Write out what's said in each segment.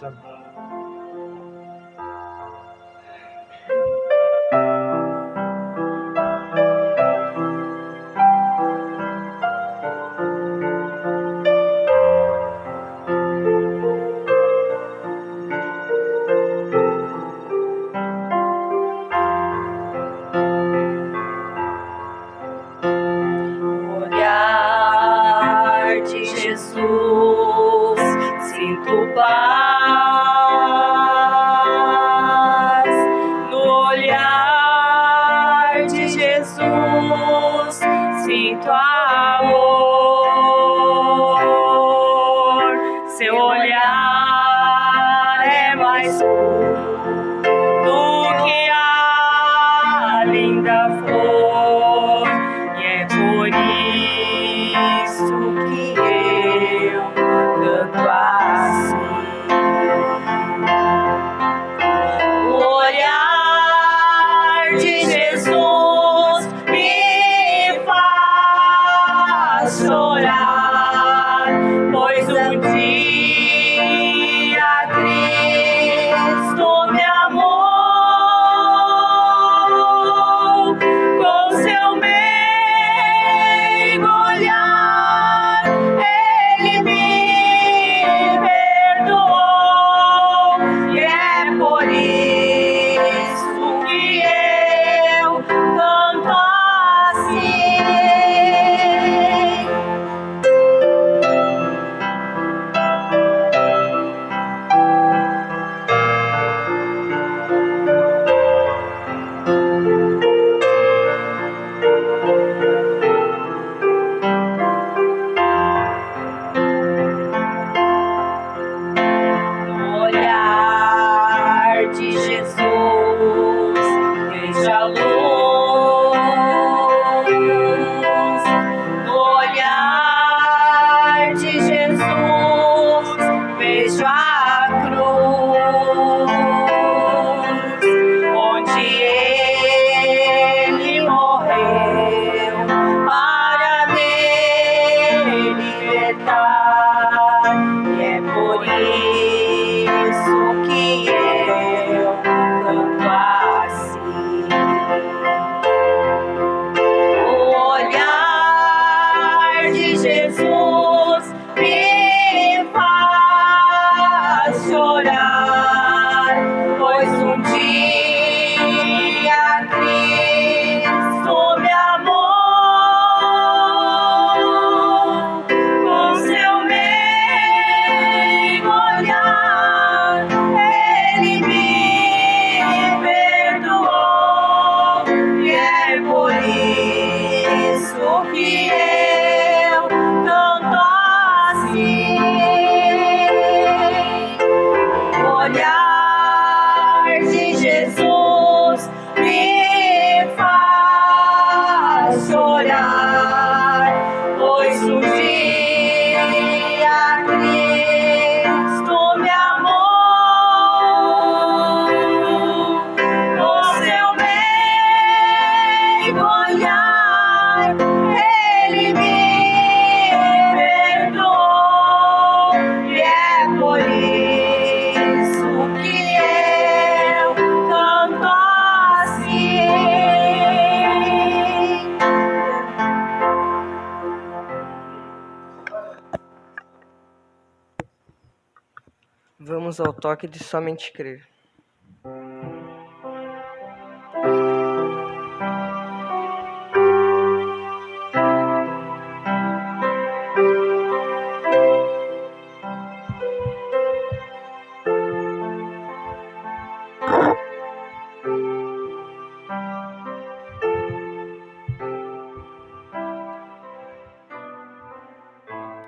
graça. Olhar de Jesus, sinto paz. No olhar de Jesus, sinto amor. Seu olhar é mais puro do que a linda flor, e é por isso que eu canto assim. O olhar de Jesus me faz chorar, pois um dia Cristo me amou com seu meigo olhar. Ele me perdoou e é por isso que eu canto assim. No olhar de Jesus, vejo a luz. No olhar de Jesus, vejo a cruz, onde ele morreu para me libertar, e é por isso que eu canto assim. O olhar de Jesus me faz chorar, pois um dia Cristo me amou com seu meigo olhar. Ele me perdoou e é por isso que eu canto assim. O olhar de Jesus me faz chorar, pois um dia Cristo me amou com seu meigo olhar. Ele me perdoou e é por isso que eu canto assim. Vamos ao toque de somente crer.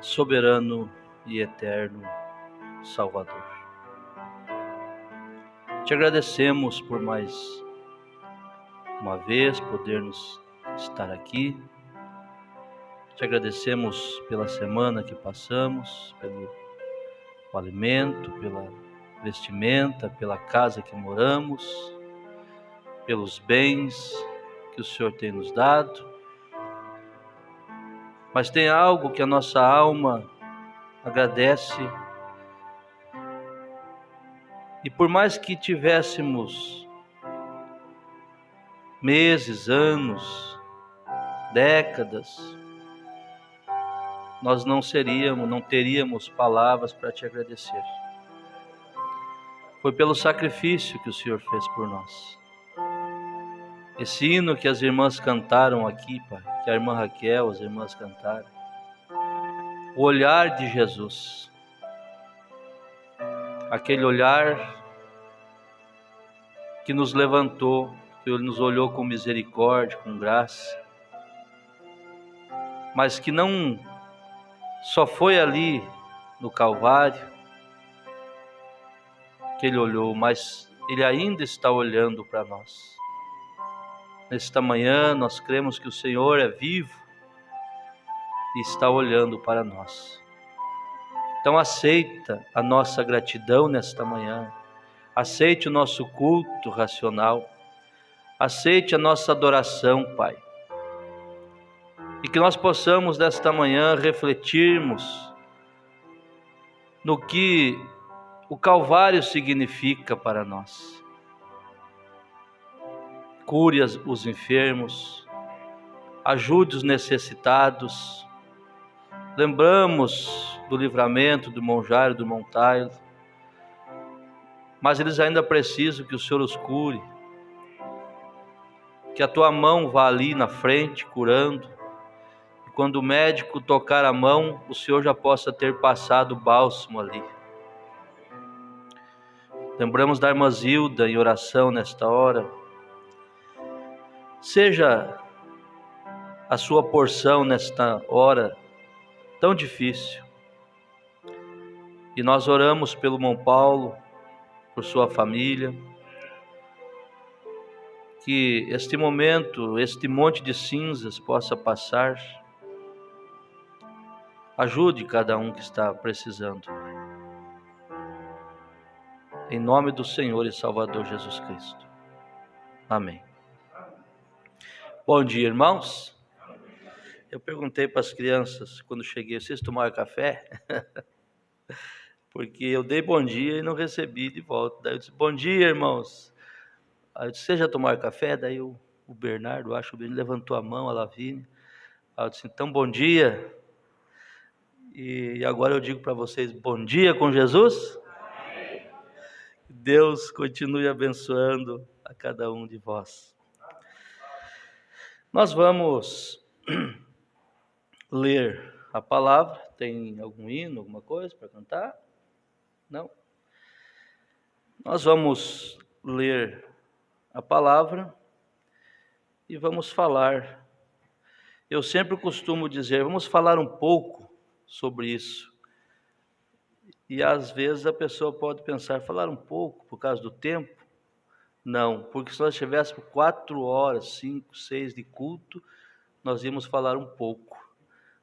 Soberano e eterno Salvador, te agradecemos por mais uma vez podermos estar aqui. Te agradecemos pela semana que passamos, pelo alimento, pela vestimenta, pela casa que moramos, pelos bens que o Senhor tem nos dado. Mas tem algo que a nossa alma agradece E por mais que tivéssemos meses, anos, décadas, nós não teríamos palavras para te agradecer. Foi pelo sacrifício que o Senhor fez por nós. Esse hino que as irmãs cantaram aqui, Pai, que a irmã Raquel, as irmãs cantaram, o olhar de Jesus, aquele olhar que nos levantou, que Ele nos olhou com misericórdia, com graça, mas que não só foi ali no Calvário que Ele olhou, mas Ele ainda está olhando para nós. Nesta manhã nós cremos que o Senhor é vivo e está olhando para nós. Então aceita a nossa gratidão nesta manhã, aceite o nosso culto racional, aceite a nossa adoração, Pai. E que nós possamos nesta manhã refletirmos no que o Calvário significa para nós. Cure os enfermos, ajude os necessitados. Lembramos do livramento do irmão Jairo, do irmão Taylor, mas eles ainda precisam que o Senhor os cure, que a tua mão vá ali na frente curando, e quando o médico tocar a mão, o Senhor já possa ter passado o bálsamo ali. Lembramos da irmã Zilda em oração nesta hora. Seja a sua porção nesta hora tão difícil. E nós oramos pelo irmão Paulo, por sua família, que este momento, este monte de cinzas possa passar. Ajude cada um que está precisando. Em nome do Senhor e Salvador Jesus Cristo. Amém. Bom dia, irmãos. Eu perguntei para as crianças quando cheguei, vocês tomaram café? Porque eu dei bom dia e não recebi de volta. Daí eu disse, bom dia, irmãos. Aí eu disse, vocês já tomaram café? Daí o Bernardo, ele levantou a mão, a Lavínia. Aí eu disse, então bom dia. E agora eu digo para vocês, bom dia com Jesus. Deus continue abençoando a cada um de vós. Nós vamos ler a palavra. Tem algum hino, alguma coisa para cantar? Não? Nós vamos ler a palavra e vamos falar. Eu sempre costumo dizer, vamos falar um pouco sobre isso. E às vezes a pessoa pode pensar, falar um pouco por causa do tempo? Não, porque se nós tivéssemos 4 horas, 5, 6 de culto, nós íamos falar um pouco.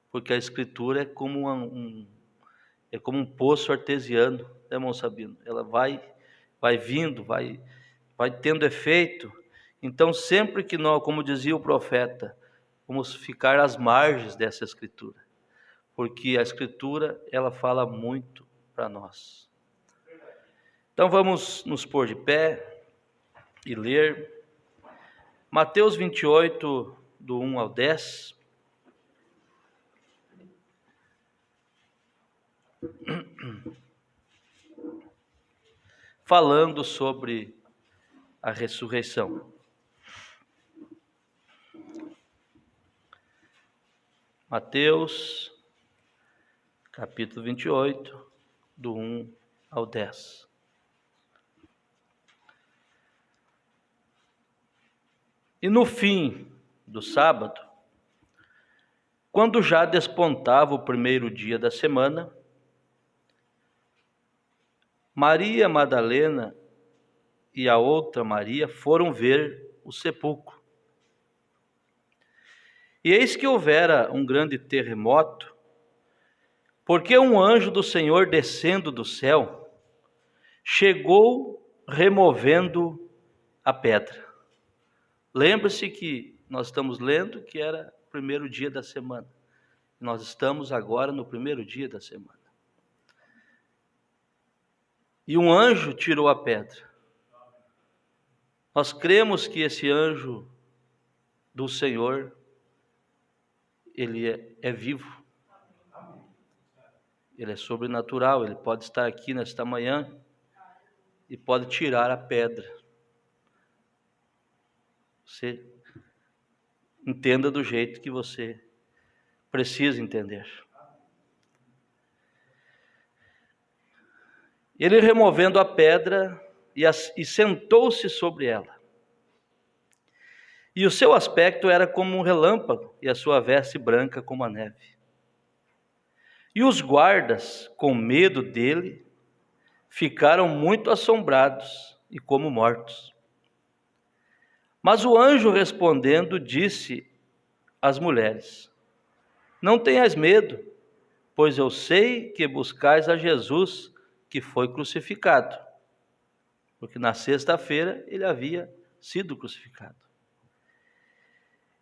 Porque a Escritura é como um poço artesiano, né, irmão Sabino? Ela vai vindo, vai tendo efeito. Então sempre que nós, como dizia o profeta, vamos ficar às margens dessa Escritura. Porque a Escritura, ela fala muito para nós. Então vamos nos pôr de pé e ler Mateus 28, do 1 ao 10. Falando sobre a ressurreição. Mateus, capítulo 28, do 1 ao 10. E no fim do sábado, quando já despontava o primeiro dia da semana, Maria Madalena e a outra Maria foram ver o sepulcro. E eis que houvera um grande terremoto, porque um anjo do Senhor descendo do céu, chegou removendo a pedra. Lembre-se que nós estamos lendo que era o primeiro dia da semana. Nós estamos agora no primeiro dia da semana. e um anjo tirou a pedra. Nós cremos que esse anjo do Senhor, ele é vivo, ele é sobrenatural, ele pode estar aqui nesta manhã e pode tirar a pedra. Você entenda do jeito que você precisa entender. Ele, removendo a pedra, e sentou-se sobre ela. E o seu aspecto era como um relâmpago, e a sua veste branca como a neve. E os guardas, com medo dele, ficaram muito assombrados e como mortos. Mas o anjo, respondendo, disse às mulheres: não tenhais medo, pois eu sei que buscais a Jesus, que foi crucificado. Porque na sexta-feira ele havia sido crucificado.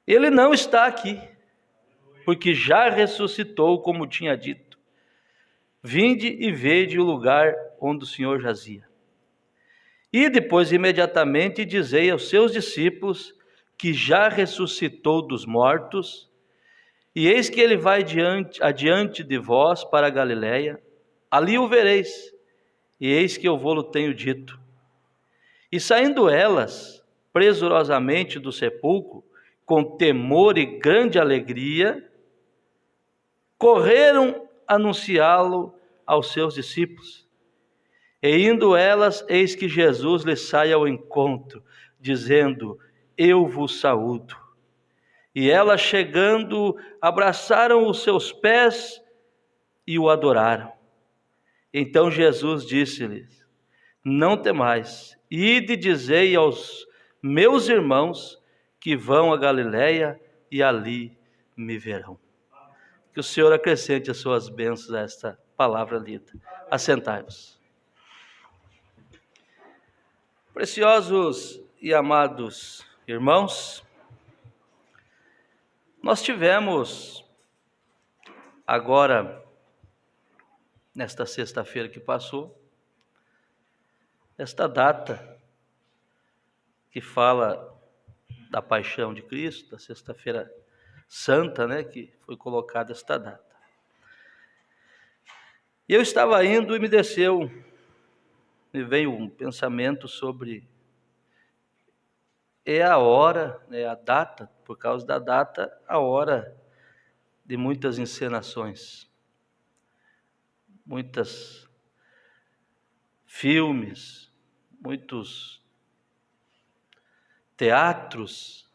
Ele não está aqui, porque já ressuscitou, como tinha dito. Vinde e vede o lugar onde o Senhor jazia. E depois, imediatamente, dizei aos seus discípulos que já ressuscitou dos mortos, e eis que ele vai adiante de vós para a Galiléia, ali o vereis, e eis que eu vou-lo tenho dito. E saindo elas, presurosamente do sepulcro, com temor e grande alegria, correram anunciá-lo aos seus discípulos. E indo elas, eis que Jesus lhes sai ao encontro, dizendo: eu vos saúdo. E elas, chegando, abraçaram os seus pés e o adoraram. Então Jesus disse-lhes: não temais, ide e dizei aos meus irmãos que vão a Galiléia e ali me verão. Que o Senhor acrescente as suas bênçãos a esta palavra lida. Assentai-vos. Preciosos e amados irmãos, nós tivemos agora, nesta sexta-feira que passou, esta data que fala da paixão de Cristo, da sexta-feira santa, né, que foi colocada esta data. E eu estava indo e me veio um pensamento sobre a hora, né, a data, por causa da data, a hora de muitas encenações, muitos filmes, muitos teatros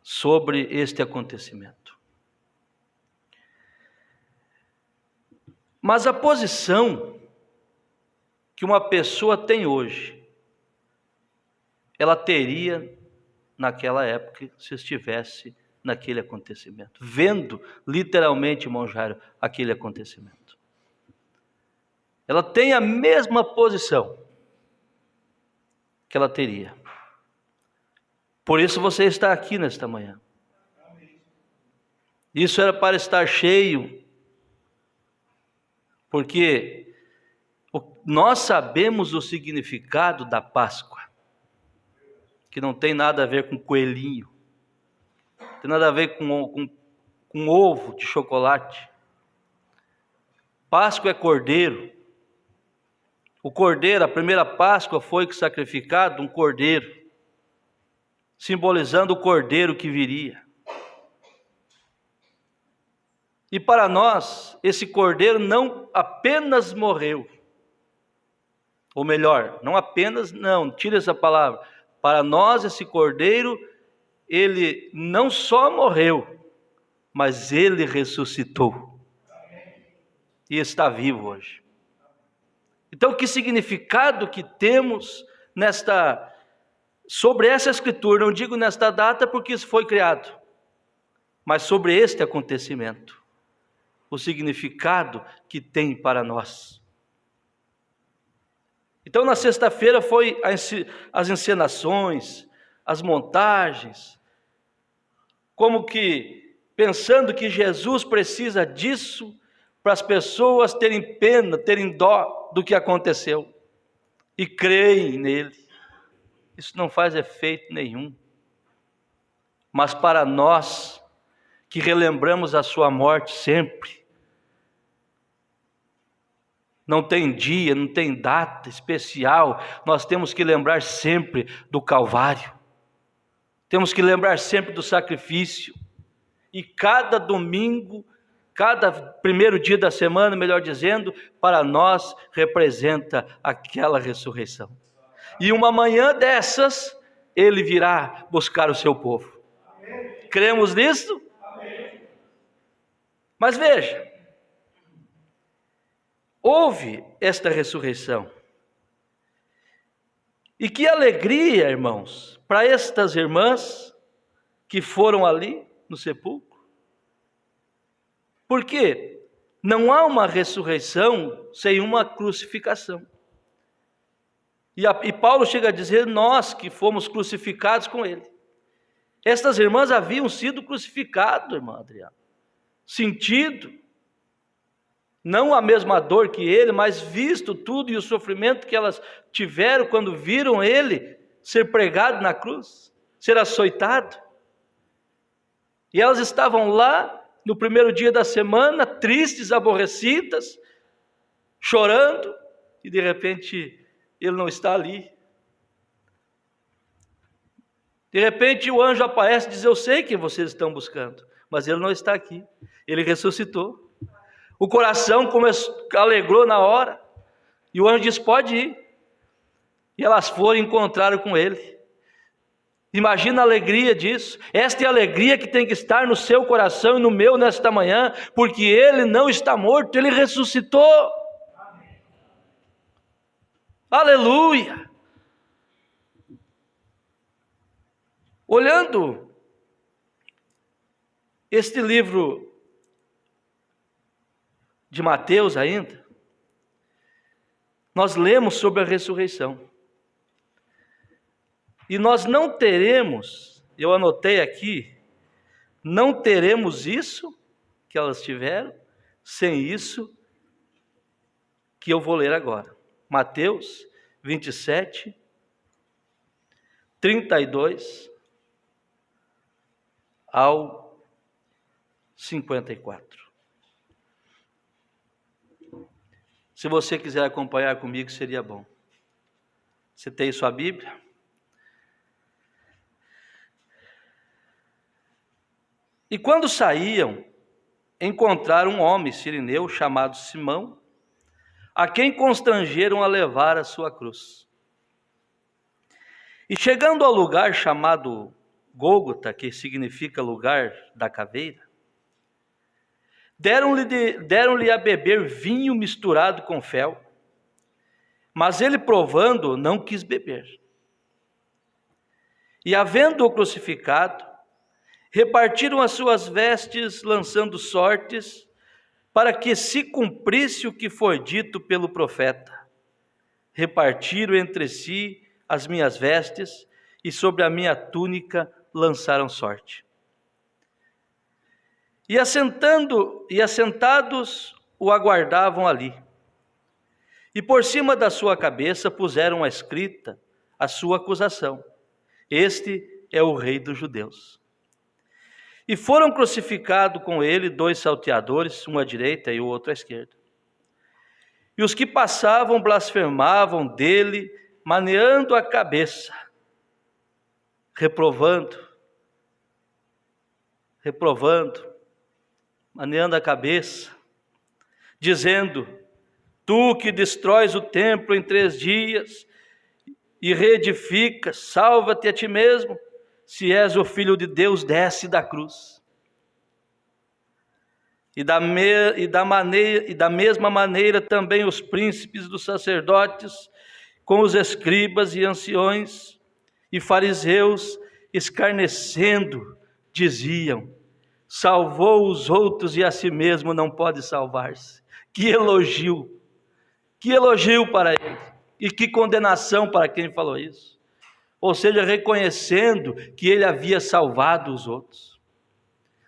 sobre este acontecimento. Mas a posição que uma pessoa tem hoje, ela teria naquela época se estivesse naquele acontecimento, vendo literalmente, irmão Jairo, aquele acontecimento. Ela tem a mesma posição que ela teria. Por isso você está aqui nesta manhã. Isso era para estar cheio, porque nós sabemos o significado da Páscoa, que não tem nada a ver com coelhinho, não tem nada a ver com ovo de chocolate. Páscoa é cordeiro. O cordeiro, a primeira Páscoa foi sacrificado um cordeiro, simbolizando o cordeiro que viria. E para nós, esse cordeiro não apenas morreu, ou melhor, não apenas, não, tira essa palavra. Para nós, esse cordeiro, ele não só morreu, mas ele ressuscitou. E está vivo hoje. Então, que significado que temos sobre essa escritura? Não digo nesta data porque isso foi criado, mas sobre este acontecimento, o significado que tem para nós. Então, na sexta-feira foi as encenações, as montagens, como que pensando que Jesus precisa disso para as pessoas terem pena, terem dó do que aconteceu e creem nele. Isso não faz efeito nenhum. Mas para nós que relembramos a sua morte sempre, não tem dia, não tem data especial, nós temos que lembrar sempre do Calvário. Temos que lembrar sempre do sacrifício. E cada domingo, cada primeiro dia da semana, melhor dizendo, para nós representa aquela ressurreição. E uma manhã dessas, ele virá buscar o seu povo. Amém. Cremos nisso? Amém. Mas veja, houve esta ressurreição. E que alegria, irmãos, para estas irmãs que foram ali no sepulcro. Porque não há uma ressurreição sem uma crucificação. E Paulo chega a dizer, nós que fomos crucificados com ele. Estas irmãs haviam sido crucificadas, irmã Adriana. Sentido. Não a mesma dor que ele, mas visto tudo e o sofrimento que elas tiveram quando viram ele ser pregado na cruz, ser açoitado. E elas estavam lá no primeiro dia da semana, tristes, aborrecidas, chorando, e de repente ele não está ali. De repente o anjo aparece e diz, eu sei que vocês estão buscando, mas ele não está aqui, ele ressuscitou. O coração alegrou na hora, e o anjo diz, pode ir. E elas foram e encontraram com ele. Imagina a alegria disso. Esta é a alegria que tem que estar no seu coração e no meu nesta manhã, porque ele não está morto, ele ressuscitou. Amém. Aleluia! Olhando este livro de Mateus ainda, nós lemos sobre a ressurreição. E nós não teremos, eu anotei aqui, não teremos isso que elas tiveram, sem isso que eu vou ler agora. Mateus 27, 32 ao 54. Se você quiser acompanhar comigo, seria bom. Você tem sua Bíblia? E quando saíam, encontraram um homem sirineu chamado Simão, a quem constrangeram a levar a sua cruz. E chegando ao lugar chamado Gólgota, que significa lugar da caveira, deram-lhe a beber vinho misturado com fel, mas ele, provando, não quis beber. E havendo-o crucificado, repartiram as suas vestes, lançando sortes, para que se cumprisse o que foi dito pelo profeta. Repartiram entre si as minhas vestes, e sobre a minha túnica lançaram sorte. E assentados o aguardavam ali. E por cima da sua cabeça puseram a escrita a sua acusação: este é o Rei dos Judeus. E foram crucificados com ele 2 salteadores, um à direita e o outro à esquerda. E os que passavam blasfemavam dele, maneando a cabeça, reprovando, maneando a cabeça, dizendo: tu que destróis o templo em 3 dias e reedificas, salva-te a ti mesmo. Se és o Filho de Deus, desce da cruz. E da mesma maneira também os príncipes dos sacerdotes, com os escribas e anciões e fariseus, escarnecendo, diziam: salvou os outros e a si mesmo não pode salvar-se. Que elogio para ele, e que condenação para quem falou isso. Ou seja, reconhecendo que ele havia salvado os outros.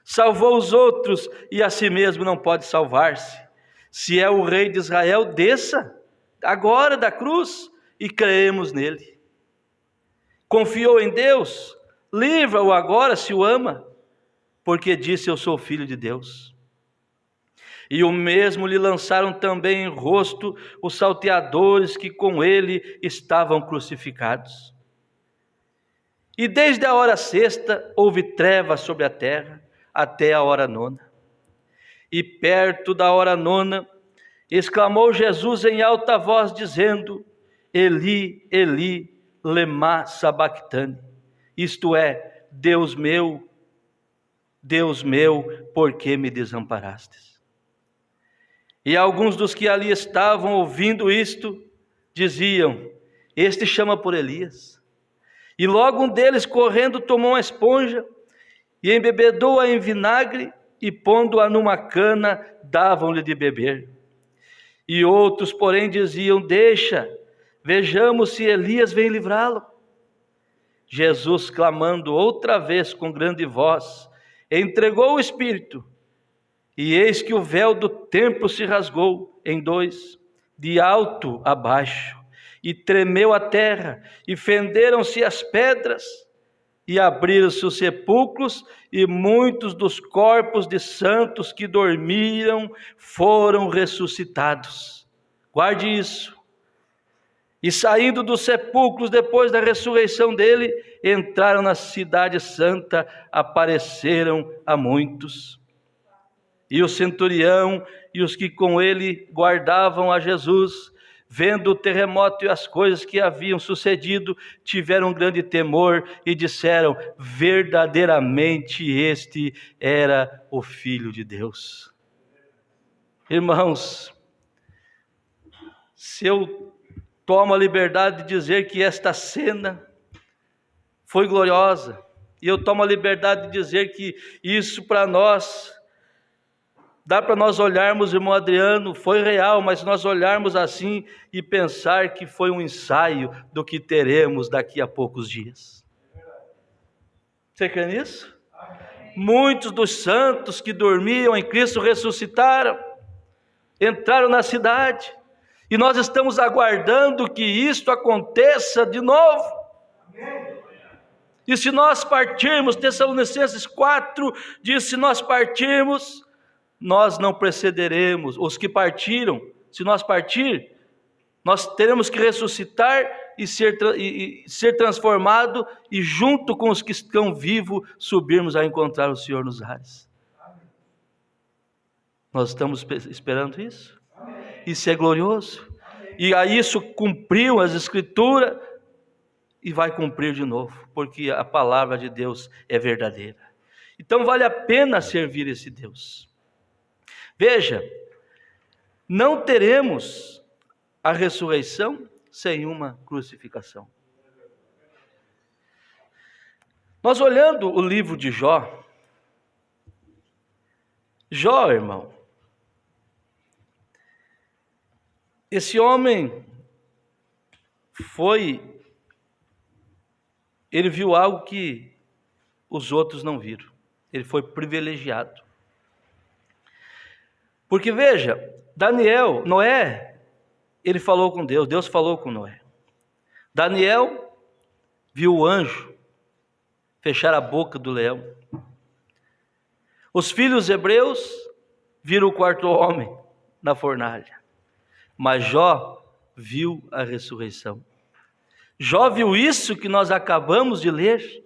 Salvou os outros e a si mesmo não pode salvar-se. Se é o rei de Israel, desça agora da cruz e creemos nele. Confiou em Deus, livra-o agora se o ama, porque disse: eu sou filho de Deus. E o mesmo lhe lançaram também em rosto os salteadores que com ele estavam crucificados. E desde a hora sexta houve trevas sobre a terra até a hora nona. E perto da hora nona, exclamou Jesus em alta voz, dizendo: Eli, Eli, lema sabactani. Isto é, Deus meu, por que me desamparastes? E alguns dos que ali estavam ouvindo isto, diziam: este chama por Elias. E logo um deles, correndo, tomou uma esponja e embebedou-a em vinagre e, pondo-a numa cana, davam-lhe de beber. E outros, porém, diziam: deixa, vejamos se Elias vem livrá-lo. Jesus, clamando outra vez com grande voz, entregou o Espírito. E eis que o véu do templo se rasgou em dois, de alto a baixo, e tremeu a terra, e fenderam-se as pedras, e abriram-se os sepulcros, e muitos dos corpos de santos que dormiram foram ressuscitados. Guarde isso. E saindo dos sepulcros depois da ressurreição dele, entraram na cidade santa, apareceram a muitos. E o centurião e os que com ele guardavam a Jesus, vendo o terremoto e as coisas que haviam sucedido, tiveram grande temor e disseram: verdadeiramente este era o Filho de Deus. Irmãos, se eu tomo a liberdade de dizer que esta cena foi gloriosa, e eu tomo a liberdade de dizer que isso para nós, dá para nós olharmos, irmão Adriano, foi real, mas nós olharmos assim e pensar que foi um ensaio do que teremos daqui a poucos dias. Você crê nisso? Muitos dos santos que dormiam em Cristo ressuscitaram, entraram na cidade, e nós estamos aguardando que isto aconteça de novo. E se nós partirmos, Tessalonicenses 4 diz: se nós partirmos, nós não precederemos. Os que partiram, se nós partir, nós teremos que ressuscitar e ser transformado, e junto com os que estão vivos, subirmos a encontrar o Senhor nos ares. Nós estamos esperando isso? Isso é glorioso. E a isso cumpriu as Escrituras, e vai cumprir de novo, porque a palavra de Deus é verdadeira. Então vale a pena servir esse Deus. Veja, não teremos a ressurreição sem uma crucificação. Nós olhando o livro de Jó, irmão, esse homem ele viu algo que os outros não viram. Ele foi privilegiado. Porque veja, Noé, ele falou com Deus, Deus falou com Noé. Daniel viu o anjo fechar a boca do leão. Os filhos hebreus viram o quarto homem na fornalha. Mas Jó viu a ressurreição. Jó viu isso que nós acabamos de ler.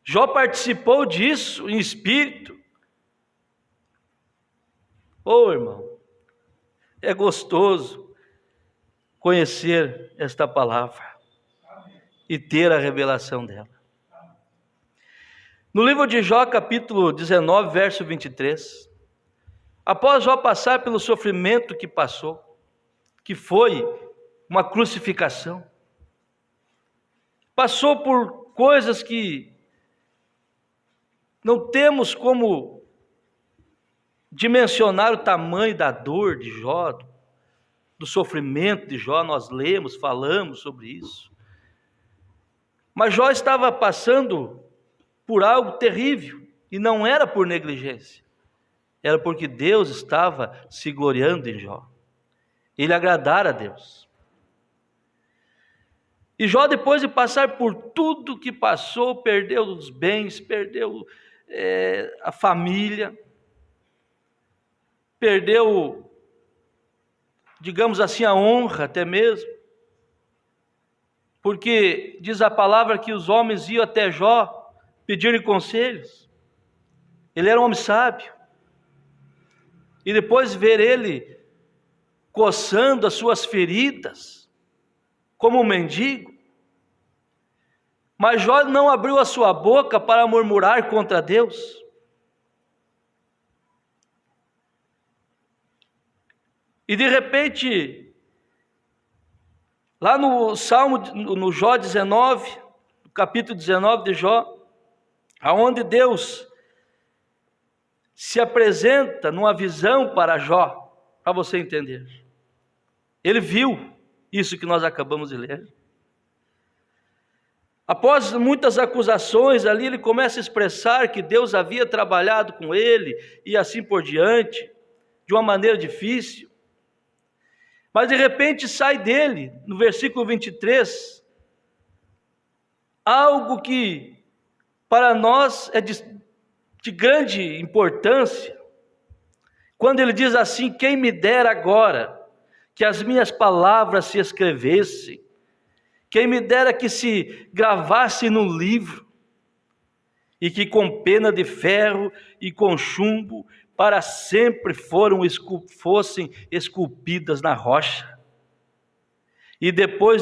Jó participou disso em espírito. Irmão, é gostoso conhecer esta palavra e ter a revelação dela. No livro de Jó, capítulo 19, verso 23, após Jó passar pelo sofrimento que passou, que foi uma crucificação, passou por coisas que não temos como dimensionar o tamanho da dor de Jó, do sofrimento de Jó. Nós lemos, falamos sobre isso. Mas Jó estava passando por algo terrível, e não era por negligência, era porque Deus estava se gloriando em Jó. Ele agradara a Deus. E Jó, depois de passar por tudo que passou, perdeu os bens, perdeu a família, perdeu, digamos assim, a honra até mesmo, porque diz a palavra que os homens iam até Jó pedir-lhe conselhos. Ele era um homem sábio. E depois ver ele coçando as suas feridas, como um mendigo. Mas Jó não abriu a sua boca para murmurar contra Deus. E de repente, lá no Salmo, no Jó 19, no capítulo 19 de Jó, aonde Deus se apresenta numa visão para Jó, para você entender. Ele viu isso que nós acabamos de ler. Após muitas acusações ali, ele começa a expressar que Deus havia trabalhado com ele e assim por diante, de uma maneira difícil. Mas de repente sai dele, no versículo 23, algo que para nós é de grande importância, quando ele diz assim: quem me dera agora que as minhas palavras se escrevessem, quem me dera que se gravasse no livro, e que com pena de ferro e com chumbo para sempre fossem esculpidas na rocha. E depois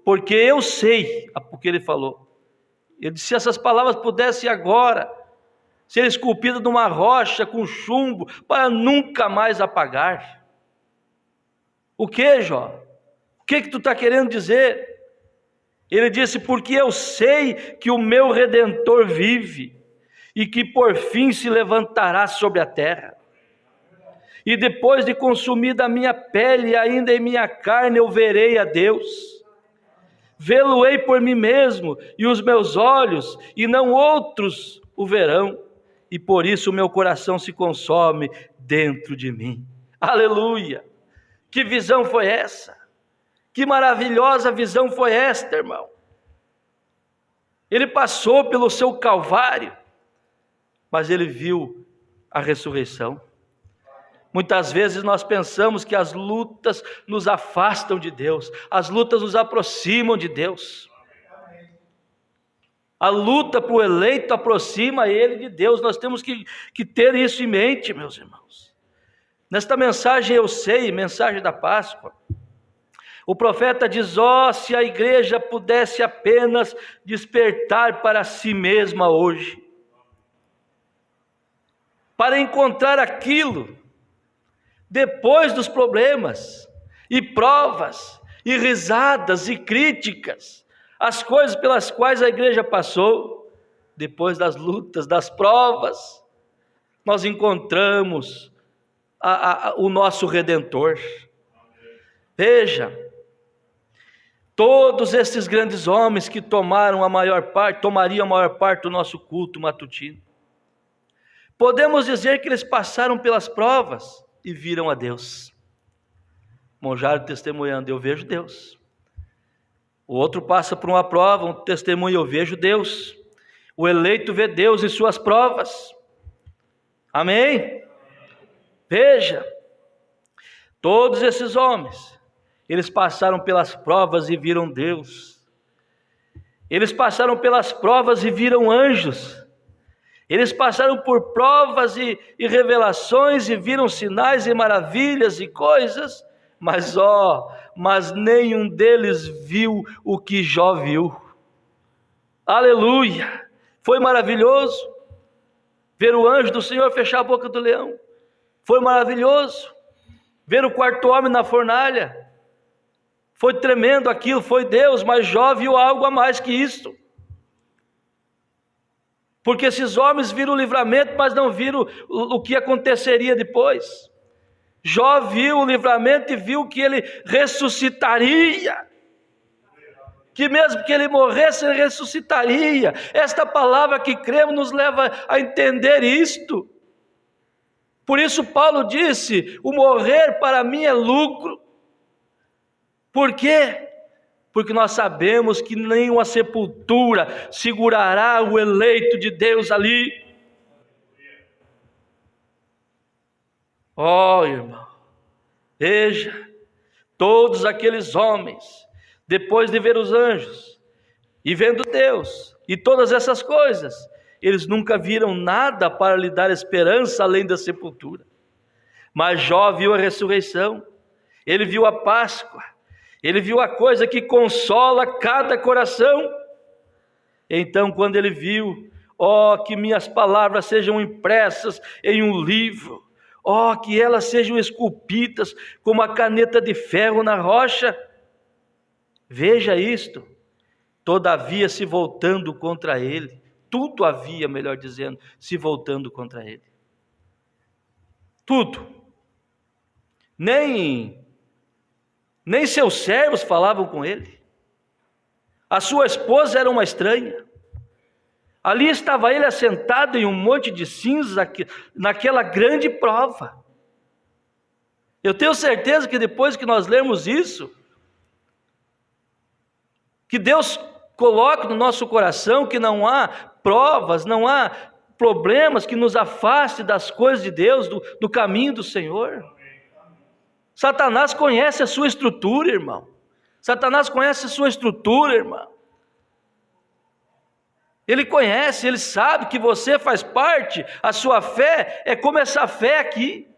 porque eu sei, porque ele falou, ele disse: se essas palavras pudessem agora ser esculpidas numa rocha com chumbo, para nunca mais apagar. O que, Jó? O que tu está querendo dizer? Ele disse: porque eu sei que o meu Redentor vive, e que por fim se levantará sobre a terra. E depois de consumida a minha pele, ainda em minha carne eu verei a Deus. Vê-lo-ei por mim mesmo, e os meus olhos, e não outros o verão. E por isso o meu coração se consome dentro de mim. Aleluia! Que visão foi essa? Que maravilhosa visão foi esta, irmão? Ele passou pelo seu Calvário, mas ele viu a ressurreição. Muitas vezes nós pensamos que as lutas nos afastam de Deus, as lutas nos aproximam de Deus. A luta para o eleito aproxima ele de Deus. Nós temos que ter isso em mente, meus irmãos. Nesta mensagem eu sei, mensagem da Páscoa, o profeta diz: se a igreja pudesse apenas despertar para si mesma hoje, para encontrar aquilo, depois dos problemas, e provas, e risadas, e críticas, as coisas pelas quais a igreja passou, depois das lutas, das provas, nós encontramos o nosso Redentor. Veja, todos esses grandes homens que tomariam a maior parte do nosso culto matutino, podemos dizer que eles passaram pelas provas e viram a Deus. Monjário testemunhando: eu vejo Deus. O outro passa por uma prova, um testemunho: eu vejo Deus. O eleito vê Deus em suas provas. Amém? Veja, todos esses homens, eles passaram pelas provas e viram Deus. Eles passaram pelas provas e viram anjos. Eles passaram por provas e revelações e viram sinais e maravilhas e coisas, mas nenhum deles viu o que Jó viu. Aleluia! Foi maravilhoso ver o anjo do Senhor fechar a boca do leão. Foi maravilhoso ver o quarto homem na fornalha. Foi tremendo aquilo, foi Deus, mas Jó viu algo a mais que isto. Porque esses homens viram o livramento, mas não viram o que aconteceria depois. Jó viu o livramento e viu que ele ressuscitaria. Que mesmo que ele morresse, ele ressuscitaria. Esta palavra que cremos nos leva a entender isto. Por isso Paulo disse: o morrer para mim é lucro. Por quê? Porque nós sabemos que nenhuma sepultura segurará o eleito de Deus ali. Irmão, veja, todos aqueles homens, depois de ver os anjos e vendo Deus e todas essas coisas, eles nunca viram nada para lhe dar esperança além da sepultura. Mas Jó viu a ressurreição, ele viu a Páscoa, ele viu a coisa que consola cada coração. Então, quando ele viu, que minhas palavras sejam impressas em um livro, que elas sejam esculpidas como a caneta de ferro na rocha. Veja isto, todavia se voltando contra ele, tudo havia, melhor dizendo, se voltando contra ele. Tudo. Nem seus servos falavam com ele. A sua esposa era uma estranha. Ali estava ele assentado em um monte de cinzas, naquela grande prova. Eu tenho certeza que depois que nós lermos isso, que Deus coloque no nosso coração que não há provas, não há problemas que nos afaste das coisas de Deus, do caminho do Senhor. Satanás conhece a sua estrutura, irmão. Satanás conhece a sua estrutura, irmão. Ele conhece, ele sabe que você faz parte, a sua fé é como essa fé aqui.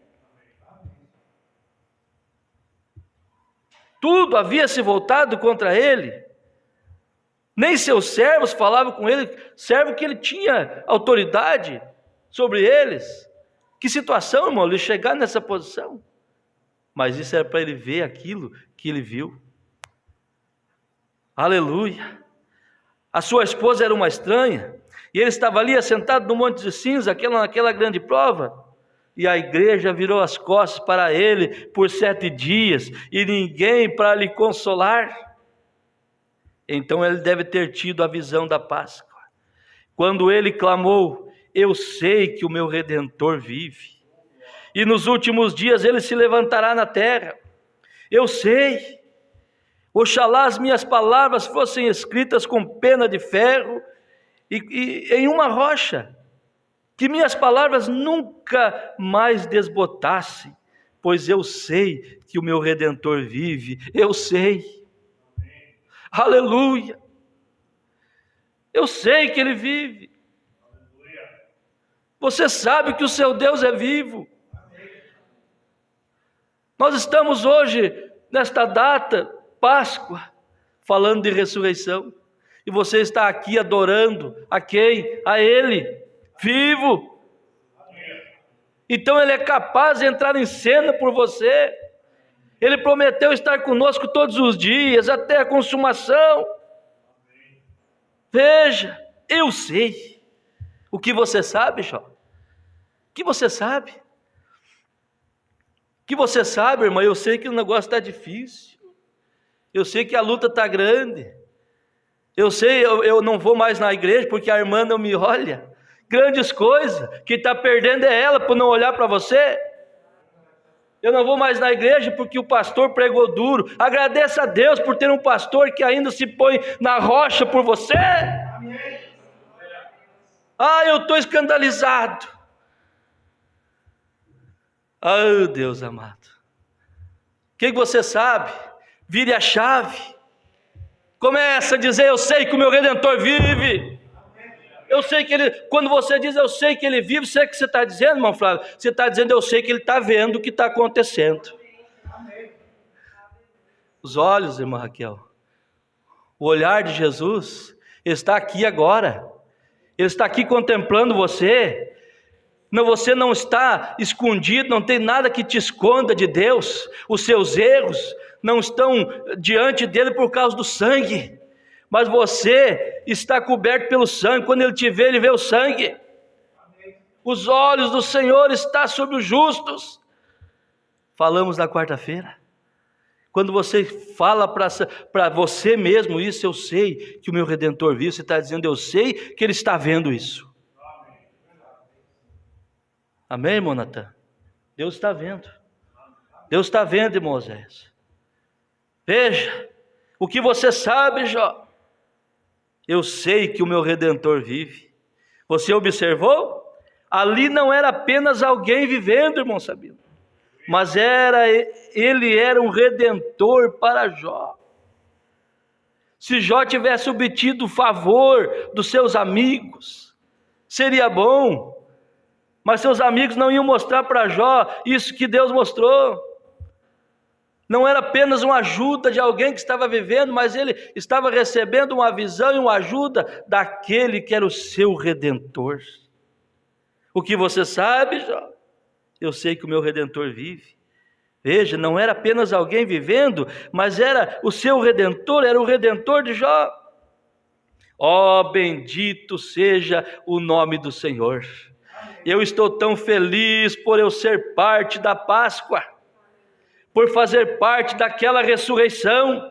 Tudo havia se voltado contra ele. Nem seus servos falavam com ele, servo que ele tinha autoridade sobre eles. Que situação, irmão, ele chegar nessa posição. Mas isso era para ele ver aquilo que ele viu. Aleluia. A sua esposa era uma estranha, e ele estava ali assentado no monte de cinza, naquela grande prova, e a igreja virou as costas para ele por 7 dias, e ninguém para lhe consolar. Então ele deve ter tido a visão da Páscoa, quando ele clamou: eu sei que o meu Redentor vive, e nos últimos dias ele se levantará na terra. Eu sei. Oxalá as minhas palavras fossem escritas com pena de ferro e em uma rocha, que minhas palavras nunca mais desbotassem, pois eu sei que o meu Redentor vive, eu sei. Amém. Aleluia. Eu sei que Ele vive. Aleluia. Você sabe que o seu Deus é vivo. Amém. Nós estamos hoje, nesta data, Páscoa, falando de ressurreição, e você está aqui adorando a quem? A Ele, vivo. Então Ele é capaz de entrar em cena por você. Ele prometeu estar conosco todos os dias, até a consumação. Veja, eu sei. O que você sabe, Jó? O que você sabe? O que você sabe, irmão? Eu sei que o negócio está difícil. Eu sei que a luta está grande. Eu sei, eu não vou mais na igreja porque a irmã não me olha. Grandes coisas. Quem está perdendo é ela por não olhar para você. Eu não vou mais na igreja porque o pastor pregou duro. Agradeça a Deus por ter um pastor que ainda se põe na rocha por você. Eu estou escandalizado. Deus amado. O que você sabe? Vire a chave. Começa a dizer: eu sei que o meu Redentor vive. Eu sei que Ele, quando você diz eu sei que Ele vive, sei o que você está dizendo, irmão Flávio? Você está dizendo: eu sei que Ele está vendo o que está acontecendo. Os olhos, irmã Raquel, o olhar de Jesus está aqui agora. Ele está aqui contemplando você. Não, você não está escondido, não tem nada que te esconda de Deus. Os seus erros não estão diante dele por causa do sangue, mas você está coberto pelo sangue. Quando ele te vê, ele vê o sangue. Os olhos do Senhor estão sobre os justos. Falamos na quarta-feira. Quando você fala para você mesmo isso: eu sei que o meu Redentor vive, você está dizendo: eu sei que Ele está vendo isso. Amém, irmão Natan? Deus está vendo. Deus está vendo, irmão Oséias. Veja, o que você sabe, Jó? Eu sei que o meu Redentor vive. Você observou? Ali não era apenas alguém vivendo, irmão Sabino, mas ele era um Redentor para Jó. Se Jó tivesse obtido o favor dos seus amigos, seria bom, mas seus amigos não iam mostrar para Jó isso que Deus mostrou. Não era apenas uma ajuda de alguém que estava vivendo, mas ele estava recebendo uma visão e uma ajuda daquele que era o seu Redentor. O que você sabe, Jó? Eu sei que o meu Redentor vive. Veja, não era apenas alguém vivendo, mas era o seu Redentor, era o Redentor de Jó. Ó, bendito seja o nome do Senhor. Eu estou tão feliz por eu ser parte da Páscoa, por fazer parte daquela ressurreição,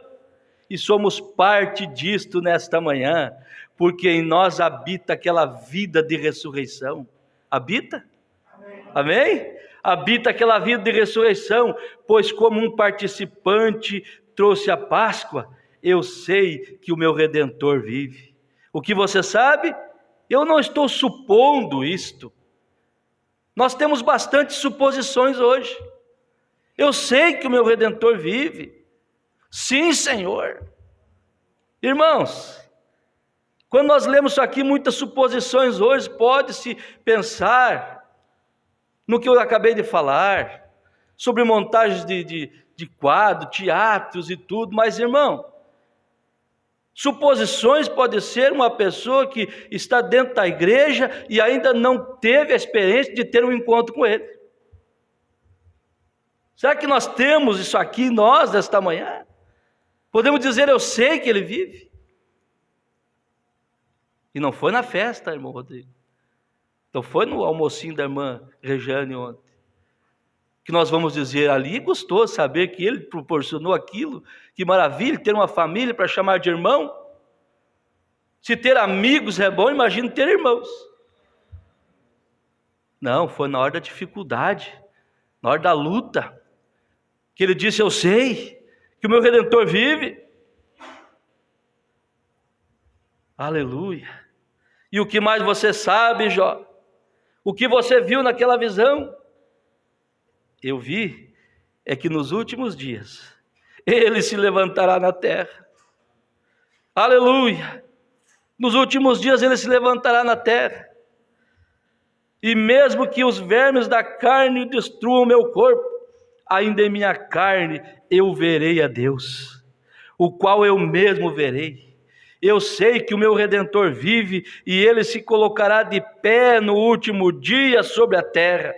e somos parte disto nesta manhã, porque em nós habita aquela vida de ressurreição. Habita? Amém? Habita aquela vida de ressurreição, pois como um participante trouxe a Páscoa, eu sei que o meu Redentor vive. O que você sabe? Eu não estou supondo isto. Nós temos bastante suposições hoje. Eu sei que o meu Redentor vive. Sim, Senhor. Irmãos, quando nós lemos isso aqui, muitas suposições hoje, pode-se pensar no que eu acabei de falar, sobre montagens de quadros, teatros e tudo, mas irmão, suposições pode ser uma pessoa que está dentro da igreja e ainda não teve a experiência de ter um encontro com Ele. Será que nós temos isso aqui, nós, nesta manhã? Podemos dizer, eu sei que Ele vive? E não foi na festa, irmão Rodrigo. Então foi no almocinho da irmã Rejane ontem, que nós vamos dizer, ali gostou saber que Ele proporcionou aquilo, que maravilha, ter uma família para chamar de irmão. Se ter amigos é bom, imagina ter irmãos. Não, foi na hora da dificuldade, na hora da luta, que Ele disse, eu sei que o meu Redentor vive. Aleluia. E o que mais você sabe, Jó? O que você viu naquela visão? Eu vi é que nos últimos dias Ele se levantará na terra. Aleluia! Nos últimos dias Ele se levantará na terra. E mesmo que os vermes da carne destruam meu corpo, ainda em minha carne eu verei a Deus, o qual eu mesmo verei. Eu sei que o meu Redentor vive e Ele se colocará de pé no último dia sobre a terra.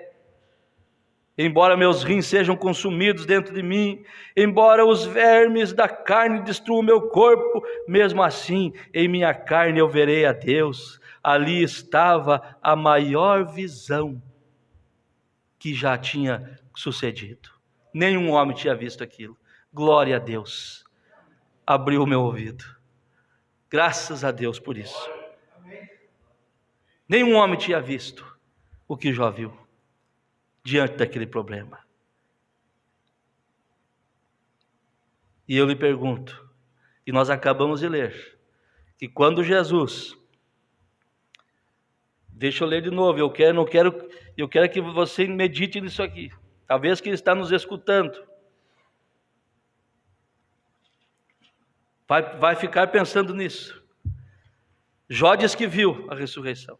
Embora meus rins sejam consumidos dentro de mim, embora os vermes da carne destruam o meu corpo, mesmo assim, em minha carne eu verei a Deus. Ali estava a maior visão que já tinha sucedido. Nenhum homem tinha visto aquilo. Glória a Deus. Abriu o meu ouvido. Graças a Deus por isso. Nenhum homem tinha visto o que Jó viu diante daquele problema. E eu lhe pergunto, e nós acabamos de ler, que quando Jesus, deixa eu ler de novo, eu quero que você medite nisso aqui, talvez que ele está nos escutando, vai ficar pensando nisso. Jó diz que viu a ressurreição.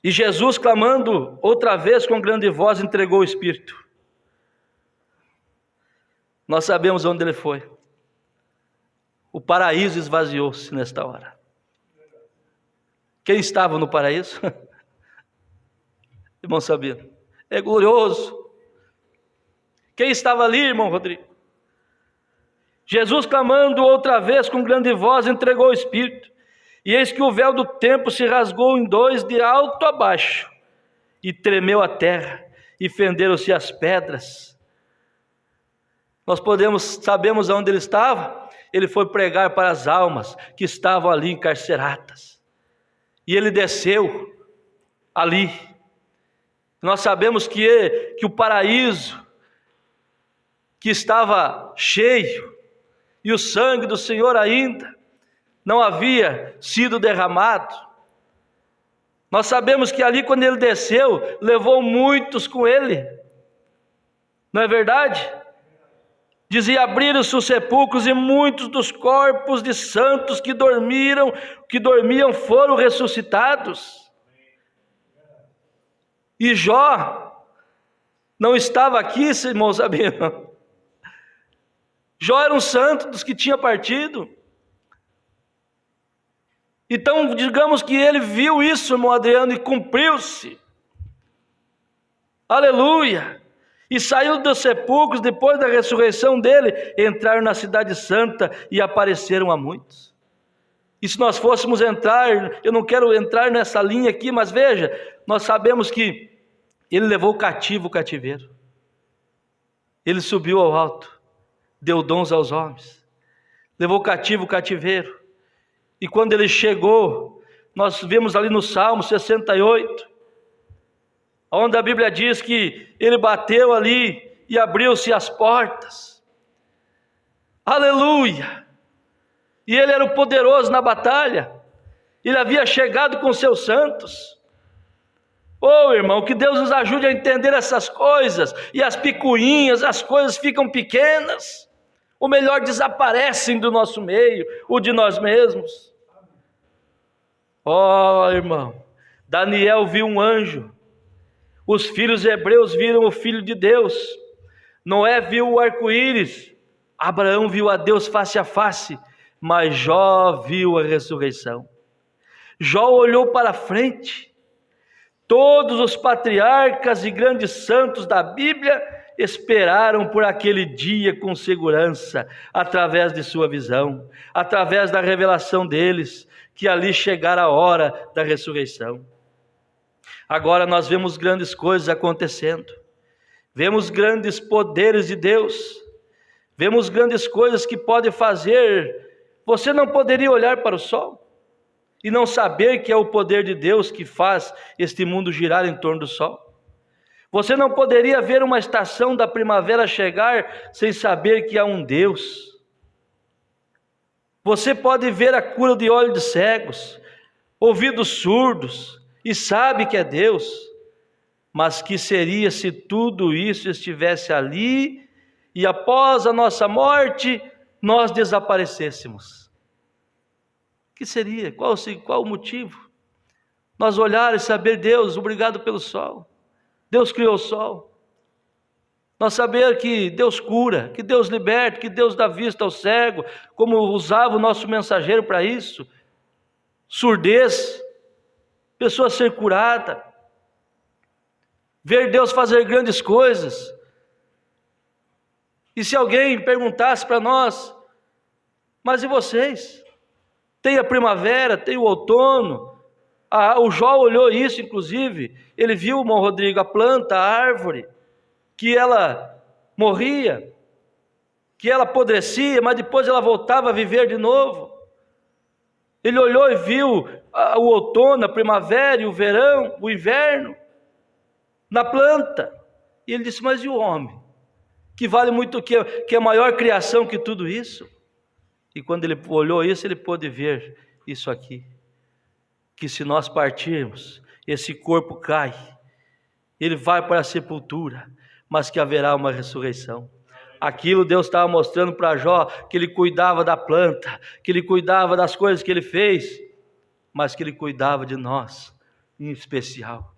E Jesus, clamando outra vez com grande voz, entregou o Espírito. Nós sabemos onde ele foi. O paraíso esvaziou-se nesta hora. Quem estava no paraíso? Irmão Sabino, é glorioso. Quem estava ali, irmão Rodrigo? Jesus, clamando outra vez com grande voz, entregou o Espírito. E eis que o véu do templo se rasgou em dois de alto a baixo, e tremeu a terra, e fenderam-se as pedras. Nós sabemos onde ele estava. Ele foi pregar para as almas que estavam ali encarceradas. E ele desceu, ali. Nós sabemos que o paraíso, que estava cheio, e o sangue do Senhor ainda não havia sido derramado. Nós sabemos que ali, quando ele desceu, levou muitos com ele. Não é verdade? Dizia: abriram-se os sepulcros e muitos dos corpos de santos que dormiam foram ressuscitados. E Jó não estava aqui, irmãos, sabiam? Jó era um santo dos que tinha partido. Então, digamos que ele viu isso, irmão Adriano, e cumpriu-se. Aleluia! E saiu dos sepulcros, depois da ressurreição dele, entraram na cidade santa e apareceram a muitos. E se nós fôssemos entrar, eu não quero entrar nessa linha aqui, mas veja, nós sabemos que ele levou cativo o cativeiro. Ele subiu ao alto, deu dons aos homens, levou cativo o cativeiro. E quando ele chegou, nós vemos ali no Salmo 68, onde a Bíblia diz que ele bateu ali e abriu-se as portas. Aleluia! E ele era o poderoso na batalha. Ele havia chegado com seus santos. Oh, irmão, que Deus nos ajude a entender essas coisas. E as picuinhas, as coisas ficam pequenas. Ou melhor, desaparecem do nosso meio, ou de nós mesmos. Oh, irmão, Daniel viu um anjo. Os filhos hebreus viram o Filho de Deus. Noé viu o arco-íris. Abraão viu a Deus face a face. Mas Jó viu a ressurreição. Jó olhou para frente. Todos os patriarcas e grandes santos da Bíblia esperaram por aquele dia com segurança, através de sua visão, através da revelação deles, que ali chegara a hora da ressurreição. Agora nós vemos grandes coisas acontecendo, vemos grandes poderes de Deus, vemos grandes coisas que pode fazer. Você não poderia olhar para o sol e não saber que é o poder de Deus que faz este mundo girar em torno do sol. Você não poderia ver uma estação da primavera chegar sem saber que há um Deus. Você pode ver a cura de olhos de cegos, ouvidos surdos, e sabe que é Deus. Mas que seria se tudo isso estivesse ali e após a nossa morte nós desaparecêssemos? Que seria? Qual o motivo? Nós olhar e saber: Deus, obrigado pelo sol. Deus criou o sol. Nós saber que Deus cura, que Deus liberta, que Deus dá vista ao cego, como usava o nosso mensageiro para isso. Surdez, pessoa ser curada, ver Deus fazer grandes coisas. E se alguém perguntasse para nós: mas e vocês? Tem a primavera, tem o outono. O Jó olhou isso, inclusive. Ele viu, irmão Rodrigo, a planta, a árvore, que ela morria, que ela apodrecia, mas depois ela voltava a viver de novo. Ele olhou e viu o outono, a primavera e o verão, o inverno, na planta. E ele disse: mas e o homem? Que vale muito, que é a maior criação que tudo isso? E quando ele olhou isso, ele pôde ver isso aqui. Que se nós partirmos, esse corpo cai, ele vai para a sepultura, mas que haverá uma ressurreição. Aquilo Deus estava mostrando para Jó, que ele cuidava da planta, que ele cuidava das coisas que ele fez, mas que ele cuidava de nós, em especial.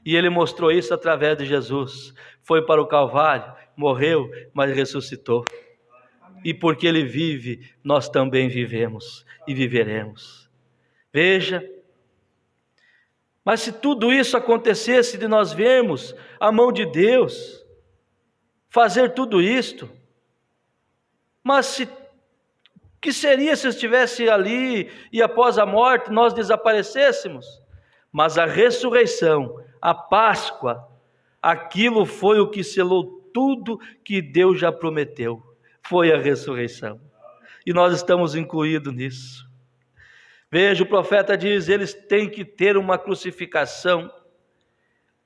E ele mostrou isso através de Jesus. Foi para o Calvário, morreu, mas ressuscitou. E porque ele vive, nós também vivemos e viveremos. Veja, mas se tudo isso acontecesse de nós vermos a mão de Deus fazer tudo isto, mas o que seria se estivesse ali e após a morte nós desaparecêssemos? Mas a ressurreição, a Páscoa, aquilo foi o que selou tudo que Deus já prometeu, foi a ressurreição. E nós estamos incluídos nisso. Veja, o profeta diz: eles têm que ter uma crucificação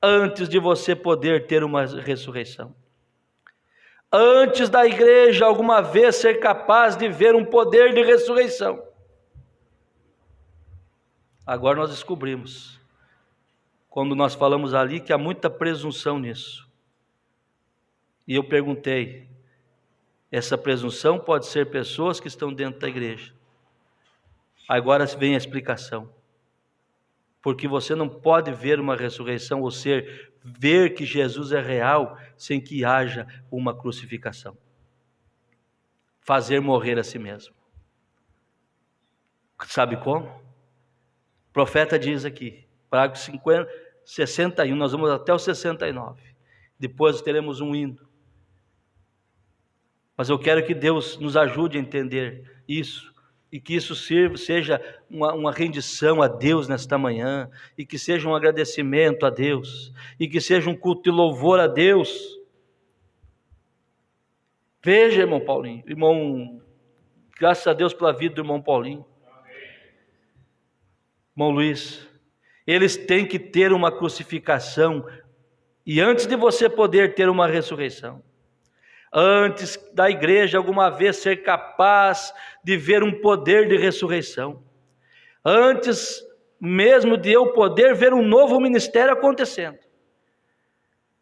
antes de você poder ter uma ressurreição. Antes da igreja alguma vez ser capaz de ver um poder de ressurreição. Agora nós descobrimos, quando nós falamos ali, que há muita presunção nisso. E eu perguntei, essa presunção pode ser pessoas que estão dentro da igreja. Agora vem a explicação. Porque você não pode ver uma ressurreição, ou ver que Jesus é real, sem que haja uma crucificação. Fazer morrer a si mesmo. Sabe como? O profeta diz aqui, parágrafo 61, nós vamos até o 69. Depois teremos um hino. Mas eu quero que Deus nos ajude a entender isso. E que isso seja uma rendição a Deus nesta manhã, e que seja um agradecimento a Deus, e que seja um culto de louvor a Deus. Veja, irmão Paulinho, graças a Deus pela vida do irmão Paulinho. Irmão Luiz, eles têm que ter uma crucificação, e antes de você poder ter uma ressurreição, antes da igreja alguma vez ser capaz de ver um poder de ressurreição, antes mesmo de eu poder ver um novo ministério acontecendo,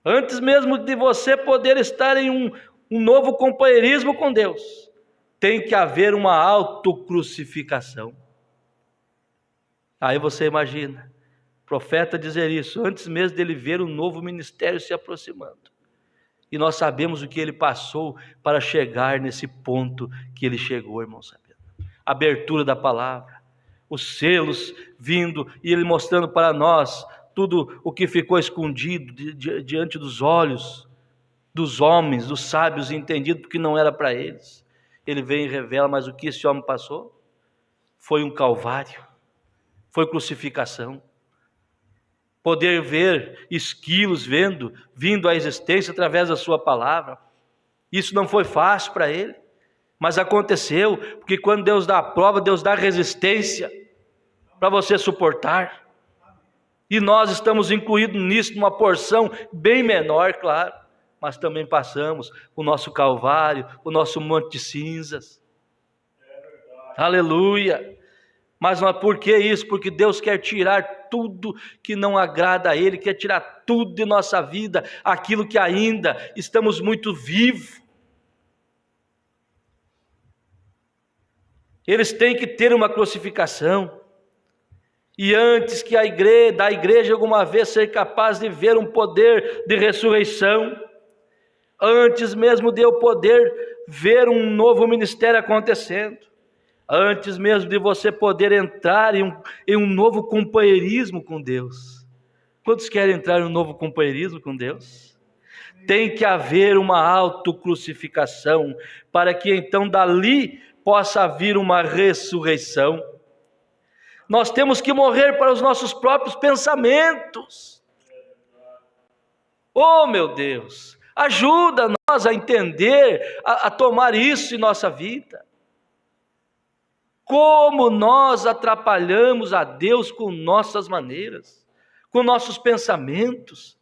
antes mesmo de você poder estar em um novo companheirismo com Deus, tem que haver uma autocrucificação. Aí você imagina, o profeta dizer isso, antes mesmo dele ver um novo ministério se aproximando. E nós sabemos o que ele passou para chegar nesse ponto que ele chegou, irmão Sabino. A abertura da palavra, os selos vindo e ele mostrando para nós tudo o que ficou escondido diante dos olhos dos homens, dos sábios entendidos, porque não era para eles. Ele vem e revela, mas o que esse homem passou foi um calvário, foi crucificação. Poder ver esquilos vindo à existência através da sua palavra. Isso não foi fácil para ele, mas aconteceu, porque quando Deus dá a prova, Deus dá resistência para você suportar. E nós estamos incluídos nisso, numa porção bem menor, claro, mas também passamos o nosso calvário, o nosso monte de cinzas. Aleluia! Mas por que isso? Porque Deus quer tirar tudo que não agrada a Ele, quer tirar tudo de nossa vida, aquilo que ainda estamos muito vivos. Eles têm que ter uma crucificação. E antes que da igreja alguma vez ser capaz de ver um poder de ressurreição, antes mesmo de eu poder ver um novo ministério acontecendo, antes mesmo de você poder entrar em um novo companheirismo com Deus. Quantos querem entrar em um novo companheirismo com Deus? Tem que haver uma autocrucificação, para que então dali possa vir uma ressurreição. Nós temos que morrer para os nossos próprios pensamentos. Oh, meu Deus, ajuda nós a entender, a tomar isso em nossa vida. Como nós atrapalhamos a Deus com nossas maneiras, com nossos pensamentos,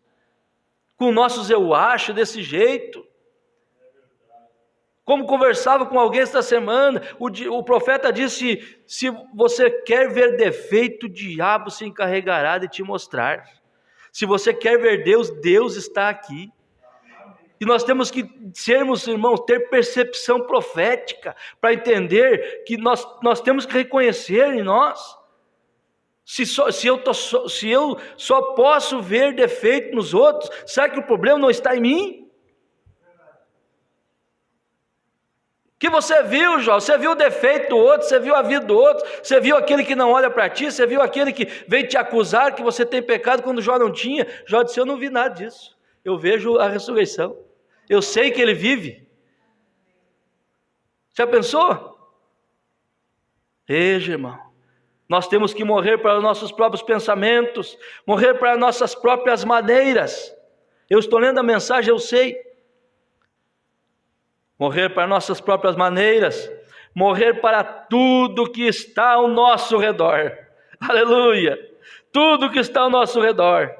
com nossos eu acho desse jeito. Como conversava com alguém esta semana, o profeta disse, se você quer ver defeito, o diabo se encarregará de te mostrar. Se você quer ver Deus, Deus está aqui. E nós temos que sermos, irmãos, ter percepção profética, para entender que nós temos que reconhecer em nós. Se eu só posso ver defeito nos outros, será que o problema não está em mim? Que você viu, Jó? Você viu o defeito do outro, você viu a vida do outro, você viu aquele que não olha para ti, você viu aquele que vem te acusar que você tem pecado quando Jó não tinha. Jó disse, eu não vi nada disso, eu vejo a ressurreição, eu sei que ele vive. Já pensou? Veja, irmão, nós temos que morrer para os nossos próprios pensamentos, morrer para as nossas próprias maneiras. Eu estou lendo a mensagem, eu sei. Morrer para nossas próprias maneiras, morrer para tudo que está ao nosso redor. Aleluia! Tudo que está ao nosso redor.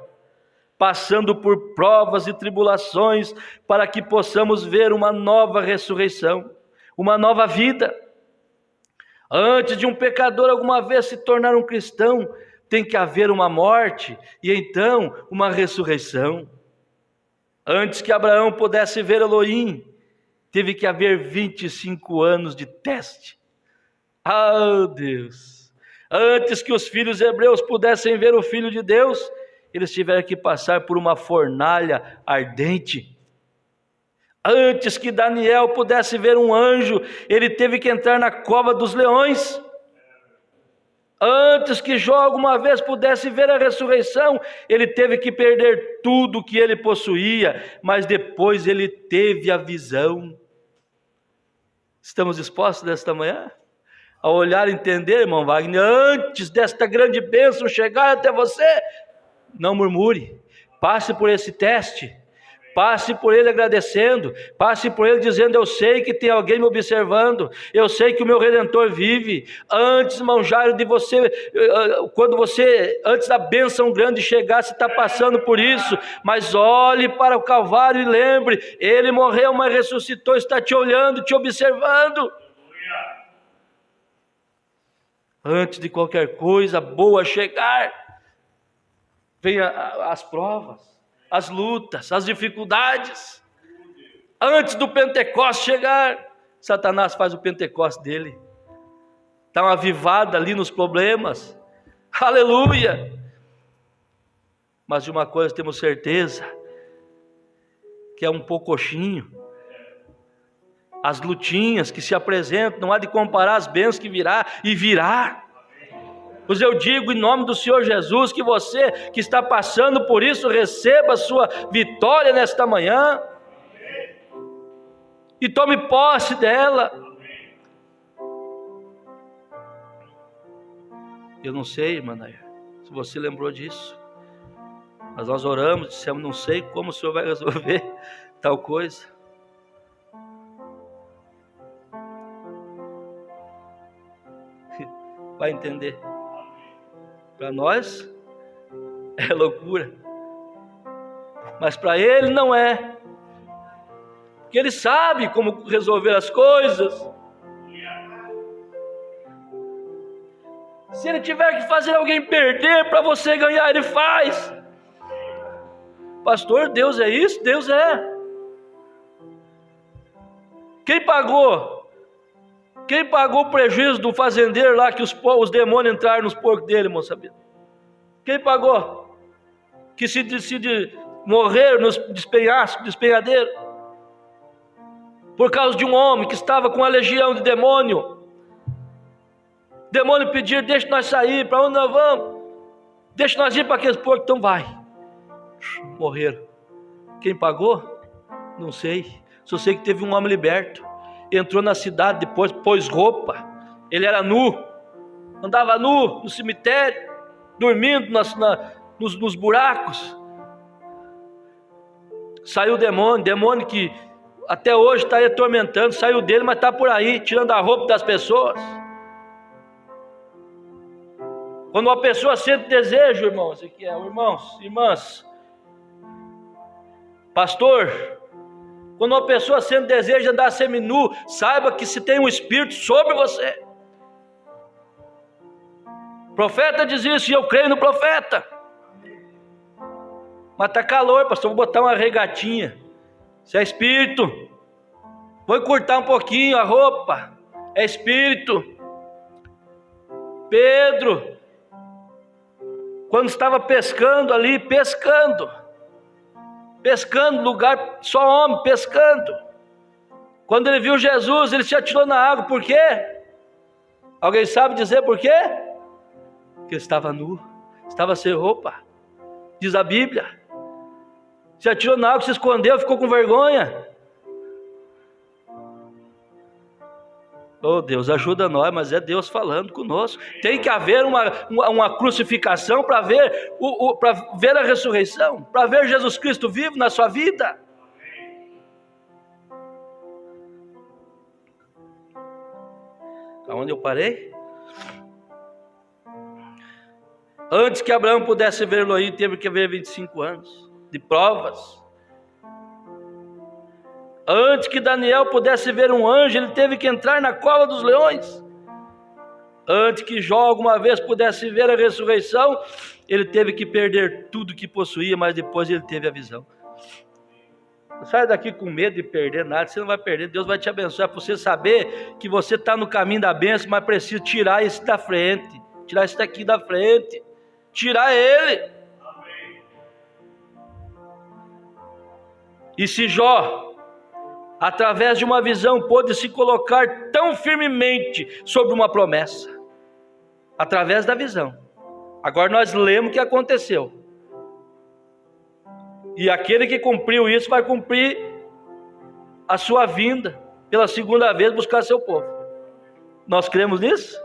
passando por provas e tribulações, para que possamos ver uma nova ressurreição, uma nova vida. Antes de um pecador alguma vez se tornar um cristão, tem que haver uma morte e então uma ressurreição. Antes que Abraão pudesse ver Elohim, teve que haver 25 anos de teste. Ah, Deus! Antes que os filhos hebreus pudessem ver o Filho de Deus, eles tiveram que passar por uma fornalha ardente. Antes que Daniel pudesse ver um anjo, ele teve que entrar na cova dos leões. Antes que Jó alguma vez pudesse ver a ressurreição, ele teve que perder tudo que ele possuía, mas depois ele teve a visão. Estamos dispostos nesta manhã a olhar e entender, irmão Wagner, antes desta grande bênção chegar até você, não murmure, passe por esse teste, passe por ele agradecendo, passe por ele dizendo: eu sei que tem alguém me observando, eu sei que o meu Redentor vive. Antes, irmão Jairo, de você, quando você, antes da bênção grande chegar, você está passando por isso, mas olhe para o Calvário e lembre, ele morreu, mas ressuscitou, está te olhando, te observando. Antes de qualquer coisa boa chegar, vem as provas, as lutas, as dificuldades. Antes do Pentecostes chegar, Satanás faz o Pentecostes dele. Dá uma avivada ali nos problemas. Aleluia! Mas de uma coisa temos certeza, que é um poucochinho. As lutinhas que se apresentam, não há de comparar as bênçãos que virá, e virá. Pois eu digo em nome do Senhor Jesus, que você que está passando por isso, receba a sua vitória nesta manhã, e tome posse dela. Eu não sei, irmã Nair, se você lembrou disso, mas nós oramos, dissemos: não sei como o Senhor vai resolver tal coisa. Vai entender. Para nós é loucura, mas para ele não é, porque ele sabe como resolver as coisas. Se ele tiver que fazer alguém perder para você ganhar, ele faz. Pastor, Deus é isso? Deus é. Quem pagou o prejuízo do fazendeiro lá, que os demônios entraram nos porcos dele, irmão, sabia? Quem pagou? Que se decide morrer nos despenhadeiro, por causa de um homem que estava com uma legião de demônio. Demônio pedir: deixa nós sair, para onde nós vamos? Deixa nós ir para aqueles porcos. Então vai. Morreram. Quem pagou? Não sei. Só sei que teve um homem liberto. Entrou na cidade depois, pôs roupa, ele era nu, andava nu no cemitério, dormindo nos buracos. Saiu o demônio que até hoje está aí atormentando, saiu dele, mas está por aí, tirando a roupa das pessoas. Quando uma pessoa sente desejo, irmãos, irmãs, pastor, quando uma pessoa sente desejo de andar seminu, saiba que se tem um espírito sobre você. O profeta diz isso, e eu creio no profeta. Mas está calor, pastor, vou botar uma regatinha. Isso é espírito. Vou encurtar um pouquinho a roupa. É espírito. Pedro, quando estava pescando ali, pescando, lugar só homem, pescando. Quando ele viu Jesus, ele se atirou na água. Por quê? Alguém sabe dizer por quê? Porque ele estava nu, estava sem roupa. Diz a Bíblia. Se atirou na água, se escondeu, ficou com vergonha. Oh Deus, ajuda nós, mas é Deus falando conosco. Tem que haver uma crucificação para ver a ressurreição, para ver Jesus Cristo vivo na sua vida. Aonde eu parei? Antes que Abraão pudesse ver Elohim, teve que haver 25 anos de provas. Antes que Daniel pudesse ver um anjo, ele teve que entrar na cova dos leões. Antes que Jó alguma vez pudesse ver a ressurreição, ele teve que perder tudo que possuía, mas depois ele teve a visão. Sai daqui com medo de perder nada, você não vai perder, Deus vai te abençoar, para você saber que você está no caminho da bênção, mas precisa tirar isso da frente, tirar isso daqui da frente, tirar ele. E se Jó, através de uma visão, pôde se colocar tão firmemente sobre uma promessa, através da visão. Agora nós lemos o que aconteceu. E aquele que cumpriu isso vai cumprir a sua vinda pela segunda vez buscar seu povo. Nós cremos nisso?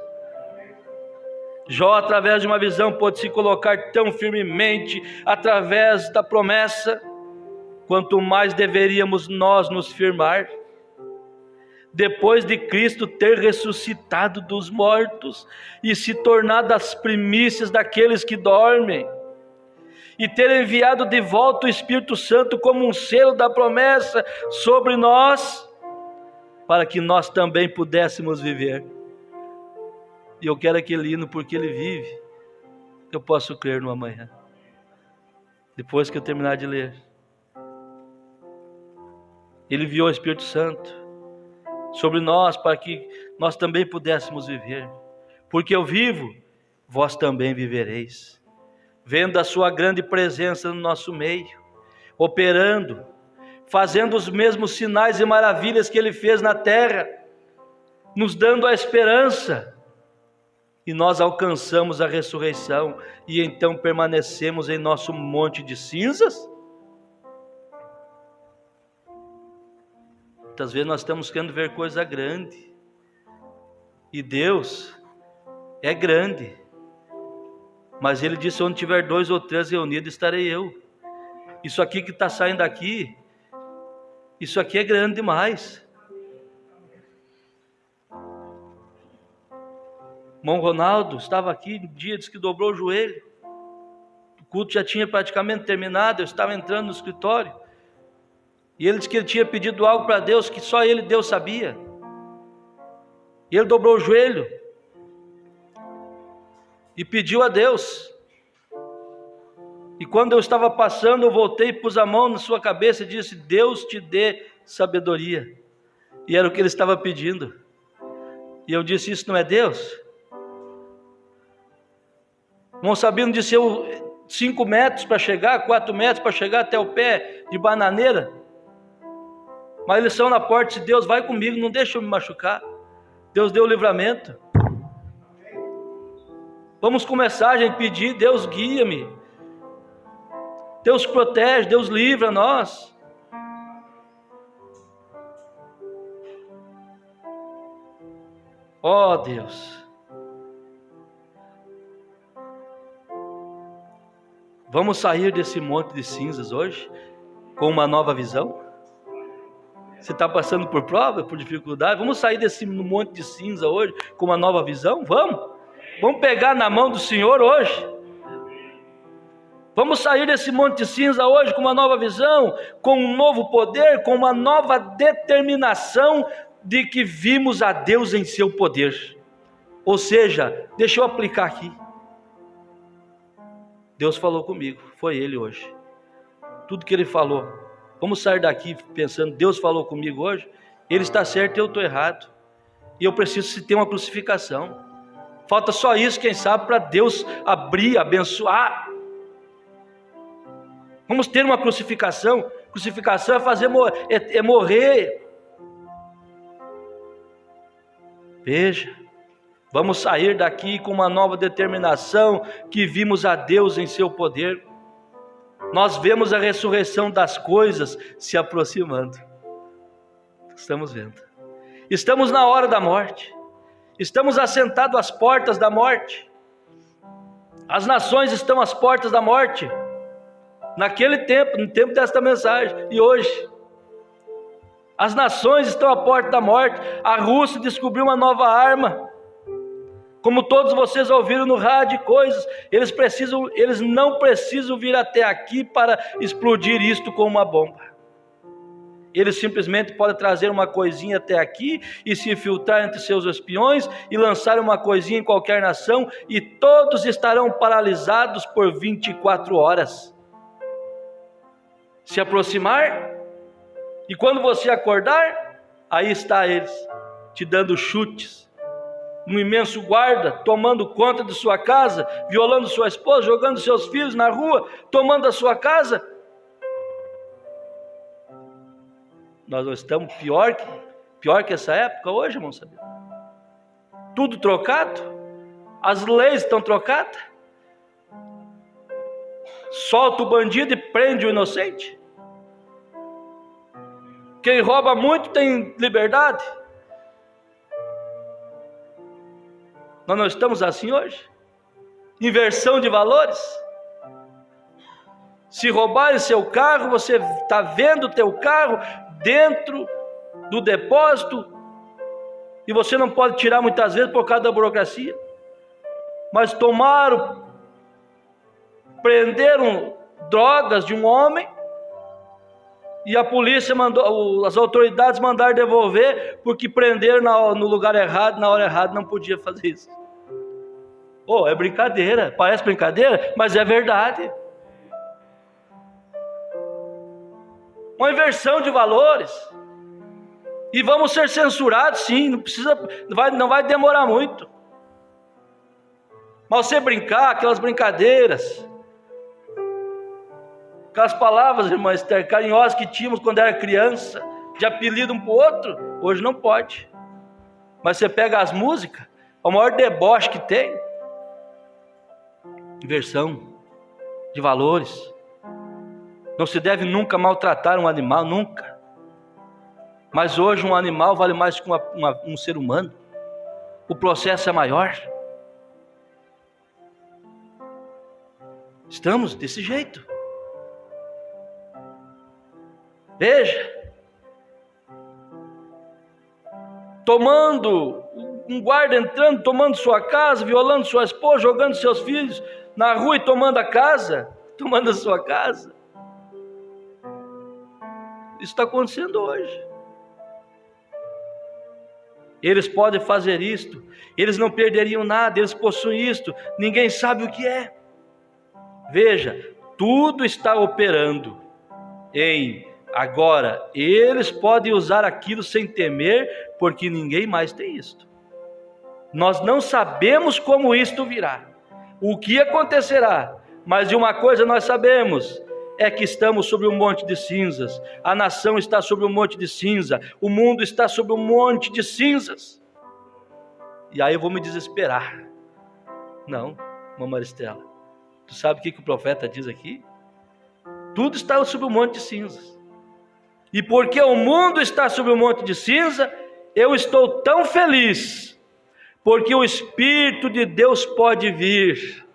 Jó, através de uma visão, pôde se colocar tão firmemente através da promessa, quanto mais deveríamos nós nos firmar, depois de Cristo ter ressuscitado dos mortos e se tornado as primícias daqueles que dormem, e ter enviado de volta o Espírito Santo como um selo da promessa sobre nós, para que nós também pudéssemos viver. E eu quero aquele hino, porque ele vive, eu posso crer no amanhã. Depois que eu terminar de ler, ele enviou o Espírito Santo sobre nós, para que nós também pudéssemos viver. Porque eu vivo, vós também vivereis. Vendo a sua grande presença no nosso meio, operando, fazendo os mesmos sinais e maravilhas que ele fez na terra, nos dando a esperança, e nós alcançamos a ressurreição, e então permanecemos em nosso monte de cinzas. Muitas vezes nós estamos querendo ver coisa grande, e Deus é grande, mas ele disse: onde tiver 2 ou 3 reunidos, estarei eu. Isso aqui que está saindo daqui, isso aqui é grande demais. Irmão Ronaldo estava aqui um dia, disse que dobrou o joelho. O culto já tinha praticamente terminado, eu estava entrando no escritório, e ele disse que ele tinha pedido algo para Deus, que só ele, Deus, sabia. E ele dobrou o joelho e pediu a Deus. E quando eu estava passando, eu voltei e pus a mão na sua cabeça e disse: Deus te dê sabedoria. E era o que ele estava pedindo. E eu disse: isso não é Deus? Irmão Sabino disse: 5 metros para chegar, 4 metros para chegar até o pé de bananeira. Mas eles são na porta, se Deus vai comigo, não deixa eu me machucar. Deus deu o livramento. Vamos começar a gente pedir: Deus guia-me, Deus protege, Deus livra nós. Ó Deus, vamos sair desse monte de cinzas hoje com uma nova visão? Você está passando por prova, por dificuldade? Vamos sair desse monte de cinza hoje com uma nova visão? Vamos pegar na mão do Senhor hoje. Vamos sair desse monte de cinza hoje com uma nova visão, com um novo poder, com uma nova determinação de que vimos a Deus em seu poder. Ou seja, deixa eu aplicar aqui. Deus falou comigo, foi Ele hoje. Tudo que Ele falou. Vamos sair daqui pensando: Deus falou comigo hoje, Ele está certo e eu estou errado. E eu preciso ter uma crucificação. Falta só isso, quem sabe, para Deus abrir, abençoar. Vamos ter uma crucificação. Crucificação é fazer é morrer. Veja, vamos sair daqui com uma nova determinação, que vimos a Deus em seu poder. Nós vemos a ressurreição das coisas se aproximando. Estamos vendo. Estamos na hora da morte. Estamos assentados às portas da morte. As nações estão às portas da morte. Naquele tempo, no tempo desta mensagem, e hoje. As nações estão à porta da morte. A Rússia descobriu uma nova arma. Como todos vocês ouviram no rádio coisas, eles não precisam vir até aqui para explodir isto com uma bomba. Eles simplesmente podem trazer uma coisinha até aqui e se infiltrar entre seus espiões e lançar uma coisinha em qualquer nação e todos estarão paralisados por 24 horas. Se aproximar e quando você acordar, aí está eles, te dando chutes. Um imenso guarda tomando conta de sua casa, violando sua esposa, jogando seus filhos na rua, tomando a sua casa. Nós não estamos pior que essa época hoje, irmão, sabe? Tudo trocado, as leis estão trocadas. Solta o bandido e prende o inocente. Quem rouba muito tem liberdade. Nós não estamos assim hoje? Inversão de valores. Se roubarem seu carro, você está vendo o teu carro dentro do depósito e você não pode tirar muitas vezes por causa da burocracia. Mas prenderam drogas de um homem e a polícia as autoridades mandaram devolver porque prenderam no lugar errado, na hora errada, não podia fazer isso. É brincadeira, parece brincadeira, mas é verdade. Uma inversão de valores. E vamos ser censurados, sim, não vai demorar muito. Mas você brincar, aquelas brincadeiras, aquelas palavras, irmã Esther, carinhosas que tínhamos quando era criança, de apelido um para o outro, hoje não pode. Mas você pega as músicas, o maior deboche que tem. Inversão de valores. Não se deve nunca maltratar um animal, nunca. Mas hoje um animal vale mais que um ser humano. O processo é maior. Estamos desse jeito. Veja. Um guarda entrando, tomando sua casa, violando sua esposa, jogando seus filhos na rua e tomando a sua casa. Isso está acontecendo hoje. Eles podem fazer isto, eles não perderiam nada, eles possuem isto, ninguém sabe o que é. Veja, tudo está operando agora, eles podem usar aquilo sem temer, porque ninguém mais tem isto. Nós não sabemos como isto virá, o que acontecerá, mas de uma coisa nós sabemos, é que estamos sobre um monte de cinzas, a nação está sobre um monte de cinza, o mundo está sobre um monte de cinzas, e aí eu vou me desesperar. Não, irmã Maristela, tu sabe o que o profeta diz aqui? Tudo está sobre um monte de cinzas, e porque o mundo está sobre um monte de cinza, eu estou tão feliz, porque o Espírito de Deus pode vir,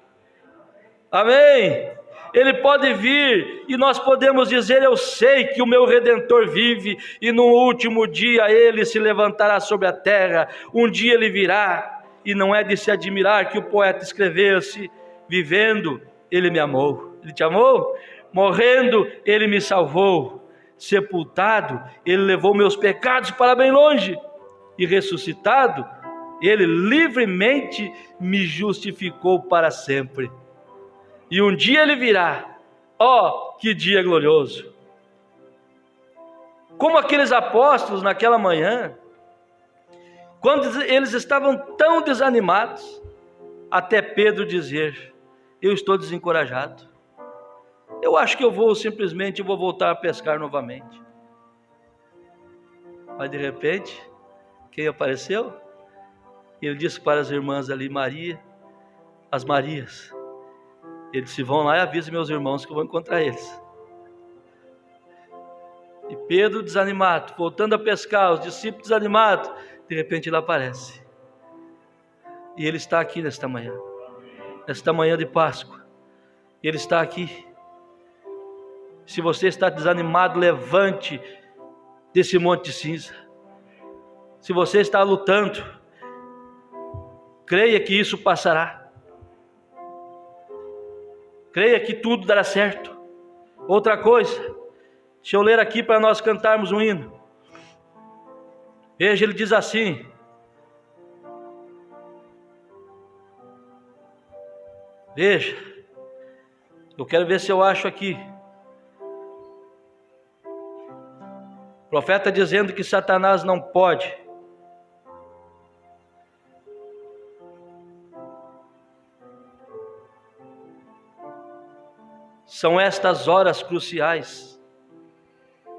amém? Ele pode vir e nós podemos dizer, eu sei que o meu Redentor vive e no último dia ele se levantará sobre a terra, um dia ele virá, e não é de se admirar que o poeta escrevesse, vivendo ele me amou. Ele te amou? Morrendo ele me salvou, sepultado ele levou meus pecados para bem longe, e ressuscitado ele livremente me justificou para sempre. E um dia ele virá, que dia glorioso! Como aqueles apóstolos naquela manhã, quando eles estavam tão desanimados, até Pedro dizer, eu estou desencorajado, eu acho que eu vou voltar a pescar novamente. Mas de repente, quem apareceu? Ele disse para as irmãs ali, as Marias, ele disse, vão lá e avisem meus irmãos que eu vou encontrar eles. E Pedro desanimado, voltando a pescar, os discípulos desanimados, de repente ele aparece. E ele está aqui nesta manhã de Páscoa. Ele está aqui. Se você está desanimado, levante desse monte de cinza. Se você está lutando, Creia que isso passará. Creia que tudo dará certo. Outra coisa, deixa eu ler aqui para nós cantarmos um hino. Veja, ele diz assim: veja, eu quero ver se eu acho aqui. O profeta dizendo que Satanás não pode. São estas horas cruciais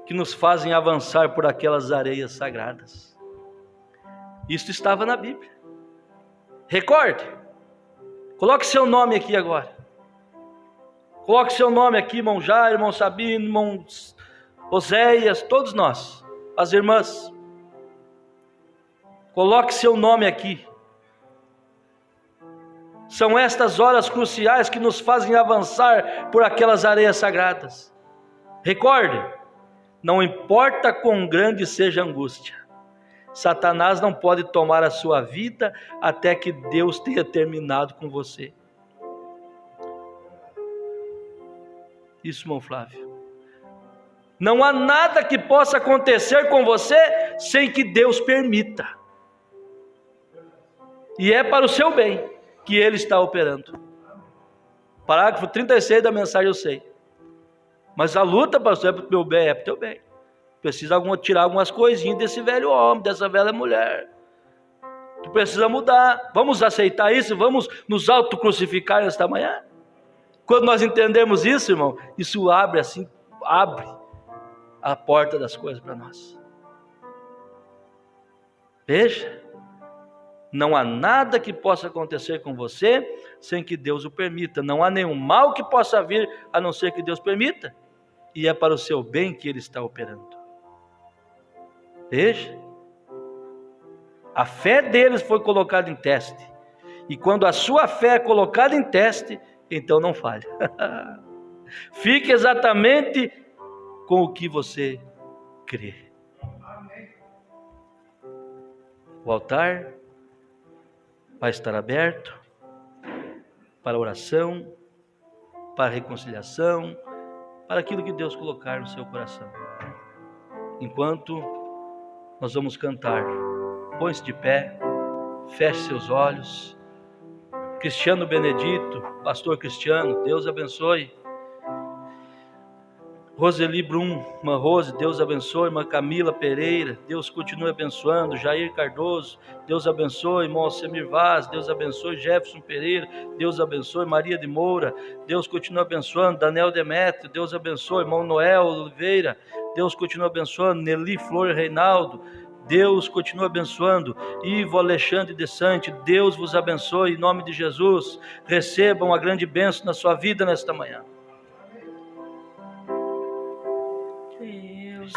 que nos fazem avançar por aquelas areias sagradas. Isso estava na Bíblia. Recorde. Coloque seu nome aqui agora. Coloque seu nome aqui, irmão Jair, irmão Sabino, irmão Oséias, todos nós, as irmãs. Coloque seu nome aqui. São estas horas cruciais que nos fazem avançar por aquelas areias sagradas. Recorde, não importa quão grande seja a angústia, Satanás não pode tomar a sua vida até que Deus tenha terminado com você. Isso, irmão Flávio. Não há nada que possa acontecer com você sem que Deus permita. E é para o seu bem que Ele está operando. Parágrafo 36 da mensagem eu sei. Mas a luta, pastor, é para o meu bem, é para o teu bem. Precisa tirar algumas coisinhas desse velho homem, dessa velha mulher. Tu precisa mudar. Vamos aceitar isso? Vamos nos autocrucificar nesta manhã? Quando nós entendemos isso, irmão, isso abre a porta das coisas para nós. Veja, não há nada que possa acontecer com você sem que Deus o permita. Não há nenhum mal que possa vir a não ser que Deus permita. E é para o seu bem que Ele está operando. Veja, a fé deles foi colocada em teste. E quando a sua fé é colocada em teste, então não falha. Fique exatamente com o que você crê. O altar vai estar aberto para oração, para reconciliação, para aquilo que Deus colocar no seu coração. Enquanto nós vamos cantar, põe-se de pé, feche seus olhos. Cristiano Benedito, pastor Cristiano, Deus abençoe. Roseli Brum, irmã Rose, Deus abençoe. Irmã Camila Pereira, Deus continue abençoando. Jair Cardoso, Deus abençoe. Irmão Alcemir Vaz, Deus abençoe. Jefferson Pereira, Deus abençoe. Maria de Moura, Deus continue abençoando. Daniel Demétrio, Deus abençoe. Irmão Noel Oliveira, Deus continue abençoando. Nelly Flor Reinaldo, Deus continua abençoando. Ivo Alexandre de Sante, Deus vos abençoe em nome de Jesus. Recebam a grande bênção na sua vida nesta manhã. Deus